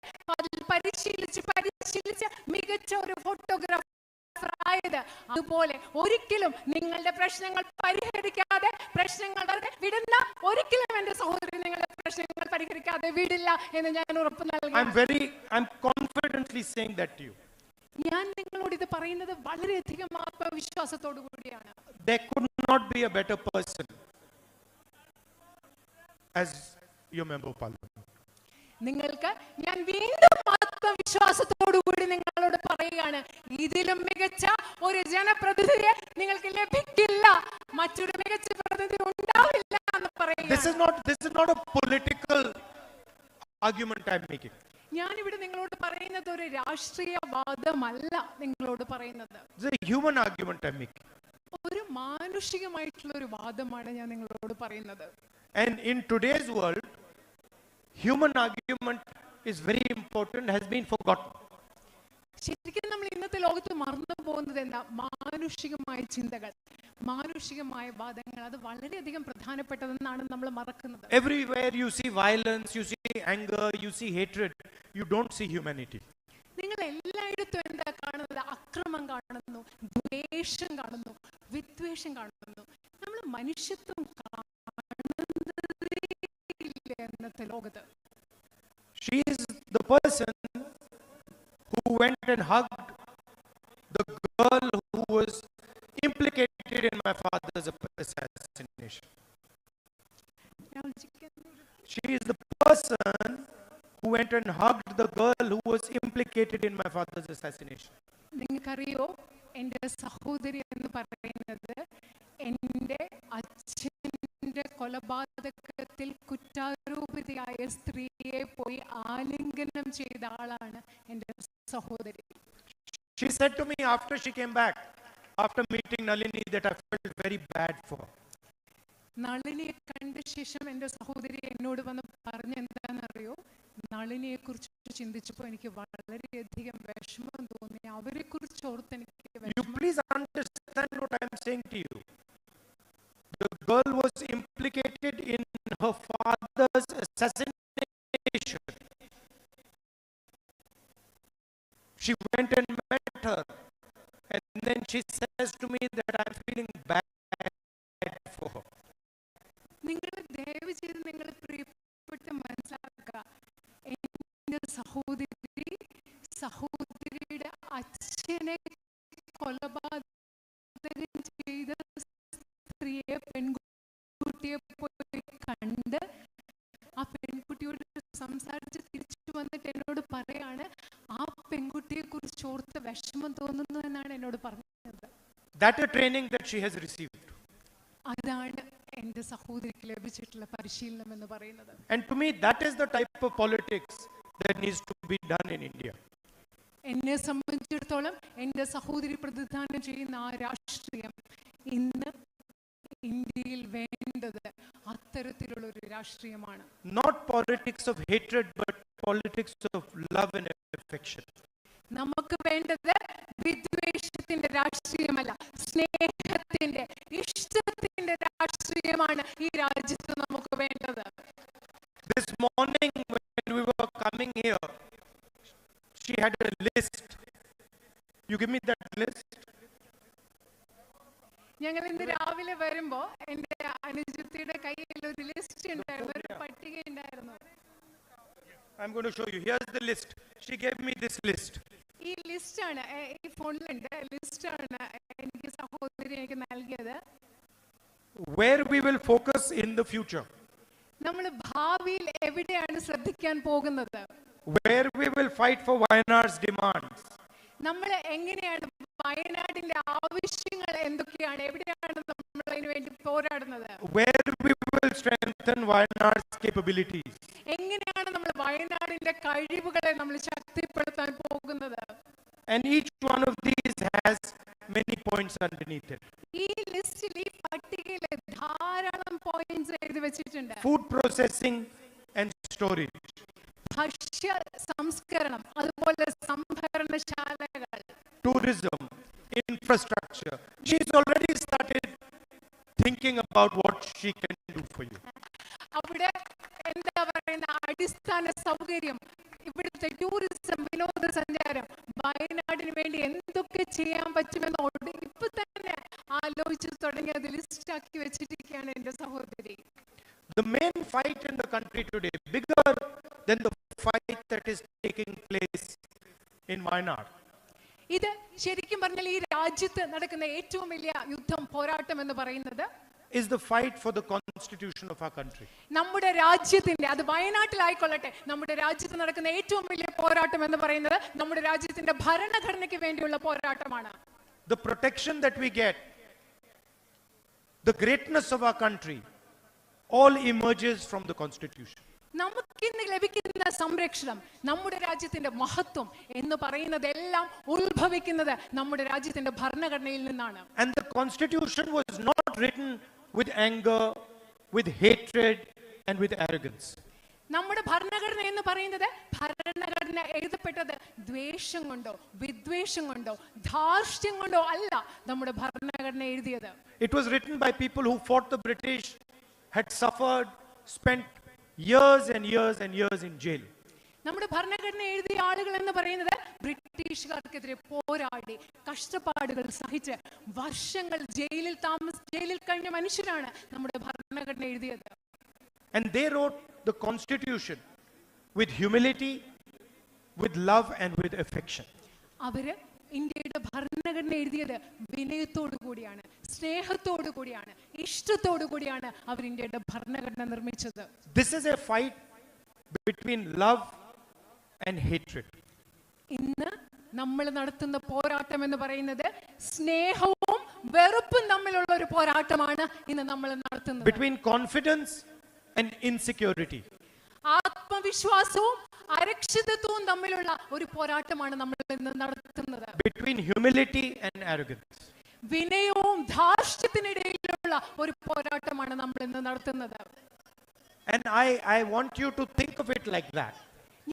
[SPEAKER 4] പരിശീലിച്ച് മികച്ച ഒരു ഫോട്ടോഗ്രാഫർ ആയത്. അതുപോലെ ഒരിക്കലും നിങ്ങളുടെ പ്രശ്നങ്ങൾ പരിഹരിക്കാതെ പ്രശ്നങ്ങൾ വിടുന്ന ഒരിക്കലും എന്റെ സഹോദരി നിങ്ങളുടെ പ്രശ്നങ്ങൾ പരിഹരിക്കാതെ വിടില്ല എന്ന് ഞാൻ ഉറപ്പ് നൽകുന്നു.
[SPEAKER 6] I'm confidently saying that to you.
[SPEAKER 4] ഞാൻ നിങ്ങളോട് ഇത് പറയുന്നത് വളരെയധികം ആത്മവിശ്വാസത്തോടു കൂടിയാണ്.
[SPEAKER 6] There could not be a better person as your member of parliament.
[SPEAKER 4] നിങ്ങൾക്ക് ഞാൻ വീണ്ടും ആത്മവിശ്വാസത്തോടു കൂടി നിങ്ങളോട് പറയുകയാണ്, ഇതിലും മികച്ച ഒരു ജനപ്രതിനിധിയെ നിങ്ങൾക്ക് ലഭിക്കില്ല, മറ്റൊരു മികച്ച പ്രതിനിധി ഉണ്ടാവില്ല എന്ന് പറയുക.
[SPEAKER 6] This is not a political argument I'm making.
[SPEAKER 4] ഞാനിവിടെ നിങ്ങളോട് പറയുന്നത് ഒരു രാഷ്ട്രീയ വാദമല്ല നിങ്ങളോട് പറയുന്നത്.
[SPEAKER 6] It's a human argument I'm making.
[SPEAKER 4] ഒരു മാനുഷികമായിട്ടുള്ള ഒരു വാദമാണ് ഞാൻ നിങ്ങളോട് പറയുന്നത്.
[SPEAKER 6] And in today's world, human argument is very important, has been forgotten.
[SPEAKER 4] ശരിക്കും നമ്മൾ ഇന്നത്തെ ലോകത്ത് മറന്നു പോകുന്നത് എന്താ? മാനുഷികമായ ചിന്തകൾ, മാനുഷികമായ വാദങ്ങൾ, അത് വളരെയധികം പ്രധാനപ്പെട്ടതെന്നാണ് നമ്മൾ മറക്കുന്നത്.
[SPEAKER 6] Everywhere you see violence, you see anger, you see hatred, you don't see humanity.
[SPEAKER 4] നിങ്ങൾ എല്ലായിടത്തും എന്താ കാണുന്നത്? അക്രമം കാണുന്നു, ദ്വേഷം കാണുന്നു, വിദ്വേഷം കാണുന്നു. നമ്മൾ മനുഷ്യത്വം കാണുന്നതേ ഇല്ല ഇന്നത്തെ ലോകത്ത്.
[SPEAKER 6] She is the person who went and hugged the girl who was implicated in my father's assassination. She is the person who went and hugged the girl who was implicated in my father's assassination.
[SPEAKER 4] നിങ്ങൾക്കറിയോ, എൻ്റെ സഹോദരി എന്ന് പറയുന്നത് എൻ്റെ അച്ഛൻ്റെ കൊലപാതകത്തിൽ കുറ്റാരോപിതയായ സ്ത്രീയെ പോയി ആലിംഗനം ചെയ്ത ആളാണ് എൻ്റെ സഹോദരി.
[SPEAKER 6] She said to me after she came back, after meeting Nalini, that I felt very bad for her.
[SPEAKER 4] നളിനിയെ കണ്ട ശേഷം എൻ്റെ സഹോദരി എന്നോട് വന്ന് പറഞ്ഞ എന്താണെന്നറിയോ? നളിനിയെ കുറിച്ച് ചിന്തിച്ചപ്പോൾ എനിക്ക് വളരെയധികം വിഷമം തോന്നി. അവരെ കുറിച്ച് ഓർത്ത് എനിക്ക്
[SPEAKER 6] You please understand what I am saying to you. The girl was implicated in her father's assassination. She went and met her, and then she says to me that I am feeling bad for her.
[SPEAKER 4] നിങ്ങൾ ദയവ് ചെയ്ത് നിങ്ങൾ പ്രിയപ്പെട്ട് മനസ്സിലാക്കുക, എൻ്റെ സഹോദരിയുടെ അച്ഛനെ കൊലപാതകം ചെയ്ത സ്ത്രീയെ, പെൺകുട്ടിയെ പോയി കണ്ട് ആ പെൺകുട്ടിയോട് സംസാരിച്ച് തിരിച്ചു വന്നിട്ട് എന്നോട് പറയാണ്, ആ പെൺകുട്ടിയെ കുറിച്ച് ഓർത്ത് വിഷമം തോന്നുന്നു എന്നാണ് എന്നോട് പറഞ്ഞത്.
[SPEAKER 6] That is training that she has received.
[SPEAKER 4] അതാണ് എൻ്റെ സഹോദരിക്ക് ലഭിച്ചിട്ടുള്ള പരിശീലനം എന്ന് പറയുന്നത്.
[SPEAKER 6] And to me, that is the type of politics that needs to be done in India.
[SPEAKER 4] എന്നെ സംബന്ധിച്ചിടത്തോളം എൻ്റെ സഹോദരി പ്രതിദാനം ചെയ്യുന്ന ആ രാഷ്ട്രീയം ഇന്ന് ഇന്ത്യയിൽ വേണ്ടത് അത്തരത്തിലുള്ള ഒരു രാഷ്ട്രീയമാണ്.
[SPEAKER 6] Not politics of hatred, but politics of love and affection.
[SPEAKER 4] നമുക്ക് വേണ്ടത് വിദ്വേഷത്തിന്റെ രാഷ്ട്രീയമല്ല, സ്നേഹത്തിന്റെ, ഇഷ്ടത്തിന്റെ രാഷ്ട്രീയമാണ് ഈ രാജ്യത്ത് നമുക്ക് വേണ്ടത്.
[SPEAKER 6] This morning when we were coming here, she had a list. You give me that list?
[SPEAKER 4] ഞങ്ങൾ ഇന്ന് രാവിലെ വരുമ്പോ എൻ്റെ അനുജത്തിയുടെ കയ്യിൽ ഒരു ലിസ്റ്റ് ഉണ്ടായിരുന്നു, ഒരു പട്ടിക ഉണ്ടായിരുന്നു.
[SPEAKER 6] I'm going to show you. Here's the list. She gave me this list.
[SPEAKER 4] ഈ ലിസ്റ്റാണ്, ഈ ഫോണിലുണ്ട്, ലിസ്റ്റാണ് എനിക്ക് സഹോദരി എനിക്ക് നൽകിയത്.
[SPEAKER 6] Where we will focus in the future.
[SPEAKER 4] നമ്മൾ ഭാവിയിൽ എവിടെയാണ് ശ്രദ്ധിക്കാൻ പോകുന്നത്?
[SPEAKER 6] Where we will fight for Wayanad's demands.
[SPEAKER 4] നമ്മൾ എങ്ങനെയാണ് വയനാടിന്റെ ആവശ്യങ്ങൾ എന്തൊക്കെയാണ്, എവിടെയാണ് നമ്മൾ അതിനു വേണ്ടി പോരാടുന്നത്?
[SPEAKER 6] Where we will strengthen Wayanad's capabilities.
[SPEAKER 4] എങ്ങനെയാണ് നമ്മൾ വയനാടിന്റെ കഴിവുകളെ നമ്മൾ ശക്തിപ്പെടുത്താൻ പോകുന്നത്?
[SPEAKER 6] And each one of these has many points underneath it.
[SPEAKER 4] ഈ ലിസ്റ്റിൽ, ഈ പട്ടികയിൽ ധാരാളം പോയിന്റ്സ് എഴുതി വെച്ചിട്ടുണ്ട്.
[SPEAKER 6] Food processing and storage.
[SPEAKER 4] ഭക്ഷ്യ സംസ്കരണം, അതുപോലെ സംഭരണശാലകൾ,
[SPEAKER 6] tourism, infrastructure. She's already started thinking about what she can do for you.
[SPEAKER 4] അവിടെ എന്താ പറയുക, അടിസ്ഥാന സൗകര്യം, ഇവിടുത്തെ ടൂറിസം, വിനോദസഞ്ചാരം, വയനാടിന് വേണ്ടി എന്തൊക്കെ ചെയ്യാൻ പറ്റുമെന്ന് ഇപ്പൊ തന്നെ ആലോചിച്ച് തുടങ്ങി അത് ലിസ്റ്റാക്കി വെച്ചിരിക്കുകയാണ് എന്റെ സഹോദരി.
[SPEAKER 6] The main fight in the country today, bigger than the fight that is taking place in Wayanad.
[SPEAKER 4] ഇത് ശരിക്കും പറഞ്ഞാൽ ഈ രാജ്യത്ത് നടക്കുന്ന ഏറ്റവും വലിയ യുദ്ധം, പോരാട്ടം എന്ന് പറയുന്നത്
[SPEAKER 6] is the fight for the constitution of our country.
[SPEAKER 4] നമ്മുടെ രാജ്യത്തിന്റെ, അത് വയനാട്ടിലായിക്കൊള്ളട്ടെ, നമ്മുടെ രാജ്യത്ത് നടക്കുന്ന ഏറ്റവും വലിയ പോരാട്ടം എന്ന് പറയുന്നത് നമ്മുടെ രാജ്യത്തിന്റെ ഭരണഘടനയ്ക്ക് വേണ്ടിയുള്ള പോരാട്ടമാണ്.
[SPEAKER 6] The protection that we get, the greatness of our country, all emerges from the constitution.
[SPEAKER 4] നമുക്കിന്ന് ലഭിക്കുന്ന സംരക്ഷണം, നമ്മുടെ രാജ്യത്തിന്റെ മഹത്വം എന്ന് പറയുന്നതെല്ലാം ഉത്ഭവിക്കുന്നത് നമ്മുടെ രാജ്യത്തിന്റെ ഭരണഘടനയിൽ നിന്നാണ്.
[SPEAKER 6] And the constitution was not written with anger, with hatred and with arrogance.
[SPEAKER 4] നമ്മുടെ ഭരണഘടന എന്ന് പറയുന്നത്, ഭരണഘടന എഴുതപ്പെട്ടത് ദ്വേഷം കൊണ്ടോ വിദ്വേഷം കൊണ്ടോ ധാർഷ്ട്യം കൊണ്ടോ അല്ല നമ്മുടെ ഭരണഘടന എഴുതിയത്.
[SPEAKER 6] It was written by people who fought the British, had suffered, spent years and years and years in jail.
[SPEAKER 4] നമ്മുടെ ഭരണഘടന എഴുതിയ ആളുകൾ എന്ന് പറയുന്നത് ബ്രിട്ടീഷുകാർക്കെതിരെ പോരാടി കഷ്ടപ്പാടുകൾ സഹിച്ച് വർഷങ്ങൾ ജയിലിൽ കഴിഞ്ഞ മനുഷ്യരാണ് നമ്മുടെ ഭരണഘടന എഴുതിയത്.
[SPEAKER 6] And they wrote the constitution with humility, with love and with affection.
[SPEAKER 4] അവര് ഇന്ത്യയുടെ ഭരണഘടന എഴുതിയത് വിനയത്തോടു കൂടിയാണ്, സ്നേഹത്തോടു കൂടിയാണ്, ഇഷ്ടത്തോടു കൂടിയാണ് അവർ ഇന്ത്യയുടെ ഭരണഘടന നിർമ്മിച്ചത്.
[SPEAKER 6] This is a fight between love and hatred.
[SPEAKER 4] ഇന്ന് നമ്മൾ നടത്തുന്ന പോരാട്ടം എന്ന് പറയുന്നത് സ്നേഹവും വെറുപ്പും തമ്മിലുള്ള ഒരു പോരാട്ടമാണ് ഇന്ന് നമ്മൾ നടത്തുന്നത്.
[SPEAKER 6] Between confidence and insecurity.
[SPEAKER 4] ആത്മവിശ്വാസവും അരക്ഷിതത്വവും തമ്മിലുള്ള ഒരു പോരാട്ടമാണ് നമ്മൾ ഇന്ന് നടത്തുന്നത്.
[SPEAKER 6] Between humility and arrogance.
[SPEAKER 4] വിനയവും ധാർഷ്ട്യത്തിനിടയിലുള്ള ഒരു പോരാട്ടമാണ് നമ്മൾ ഇന്ന് നടത്തുന്നത്.
[SPEAKER 6] And I want you to think of it like that.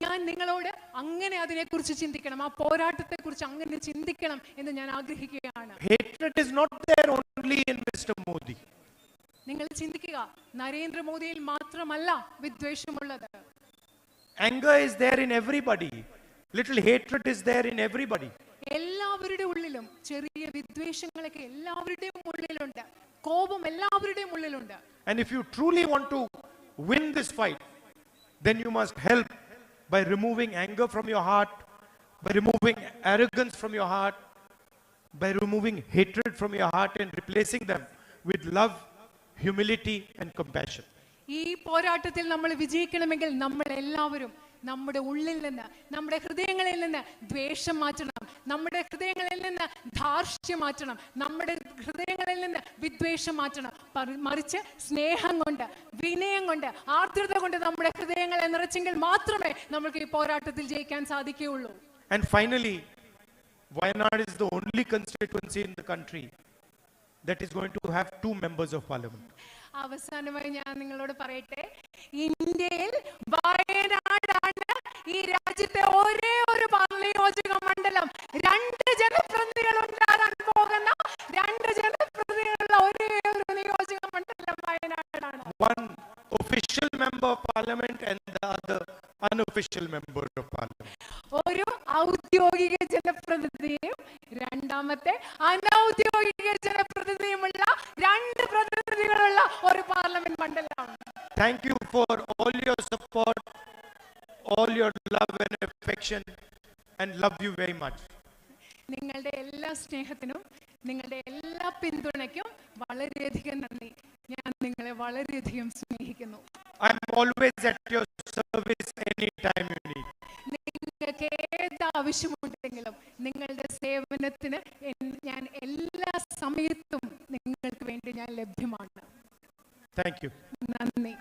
[SPEAKER 4] ഞാൻ നിങ്ങളോട് അങ്ങനെ അതിനെക്കുറിച്ച് ചിന്തിക്കണം, ആ പോരാട്ടത്തെക്കുറിച്ച് അങ്ങനെ ചിന്തിക്കണം എന്ന് ഞാൻ ആഗ്രഹിക്കുകയാണ്.
[SPEAKER 6] Hatred is not there only in Mr. Modi.
[SPEAKER 4] നിങ്ങൾ ചിന്തിക്കുക, നരേന്ദ്രമോദിയിൽ മാത്രമല്ല വിദ്വേഷമുള്ളത്.
[SPEAKER 6] Anger is there in everybody. Little hatred is there in everybody.
[SPEAKER 4] എല്ലാവരുടെ ഉള്ളിലും ചെറിയ വിദ്വേഷങ്ങളൊക്കെ എല്ലാവരുടെയും ഉള്ളിലുണ്ട്, കോപം എല്ലാവരുടെയും ഉള്ളിലുണ്ട്.
[SPEAKER 6] And if you truly want to win this fight, then you must help by removing anger from your heart, by removing arrogance from your heart, by removing hatred from your heart and replacing them with love, humility and compassion.
[SPEAKER 4] ഈ പോരാട്ടത്തിൽ നമ്മൾ വിജയിക്കണമെങ്കിൽ നമ്മൾ എല്ലാവരും നമ്മുടെ ഉള്ളിൽ നിന്ന്, നമ്മുടെ ഹൃദയങ്ങളിൽ നിന്ന് ദ്വേഷം മാറ്റണം, നമ്മുടെ ഹൃദയങ്ങളിൽ നിന്ന് ധാർഷ്ട്യം മാറ്റണം, നമ്മുടെ ഹൃദയങ്ങളിൽ നിന്ന് വിദ്വേഷം മാറ്റണം. മറിച്ച് സ്നേഹം കൊണ്ട്, വിനയം കൊണ്ട്, ആർദ്രത കൊണ്ട് നമ്മുടെ ഹൃദയങ്ങളെ നിറച്ചെങ്കിൽ മാത്രമേ നമുക്ക് ഈ പോരാട്ടത്തിൽ ജയിക്കാൻ സാധിക്കുകയുള്ളൂ.
[SPEAKER 6] And finally, Wayanad is the only constituency in the country that is going to have 2 members of parliament.
[SPEAKER 4] അവസാനമായി ഞാൻ നിങ്ങളോട് പറയട്ടെ, ഇന്ത്യയിൽ വയനാടാണ് ഈ രാജ്യത്തെ ഒരേ ഒരു നിയോജക മണ്ഡലം. 2 ജനപ്രതിനിധികൾ ഉണ്ടാകാൻ പോകുന്ന 2 ജനപ്രതിനിധികളുള്ള ഒരേ ഒരു നിയോജക മണ്ഡലം വയനാടാണ്.
[SPEAKER 6] One official member of parliament and the other unofficial member of parliament.
[SPEAKER 4] ഒരു ഔദ്യോഗിക ജനപ്രതിനിധിയും രണ്ടാമത്തെ അനൗദ്യോഗിക ജനപ്രതിനിധിയുമുള്ള 2 പ്രതിനിധികളുള്ള ഒരു പാർലമെന്റ് മണ്ഡലമാണ്.
[SPEAKER 6] Thank you for all your support, all your love and affection, and love you very much.
[SPEAKER 4] നിങ്ങളുടെ എല്ലാ സ്നേഹത്തിനും നിങ്ങളുടെ എല്ലാ പിന്തുണയ്ക്കും വളരെയധികം നന്ദി. ഞാൻ നിങ്ങളെ വളരെയധികം സ്നേഹിക്കുന്നു.
[SPEAKER 6] I am always at your service anytime you need.
[SPEAKER 4] നിങ്ങൾക്ക് ഏത് ആവശ്യമുണ്ടെങ്കിലും നിങ്ങളുടെ സേവനത്തിന് ഞാൻ എല്ലാ സമയത്തും നിങ്ങൾക്ക് വേണ്ടി ഞാൻ ലഭ്യമാണ്.
[SPEAKER 6] Thank you.
[SPEAKER 4] നന്ദി.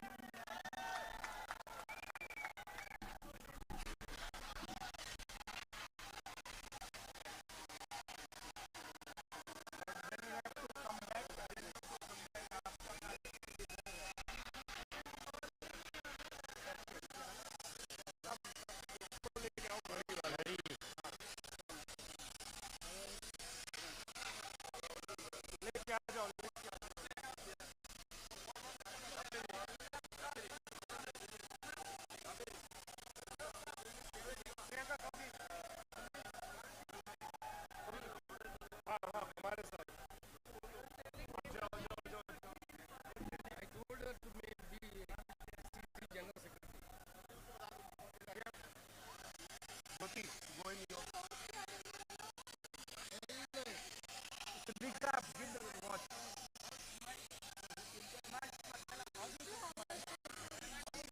[SPEAKER 7] Please go in your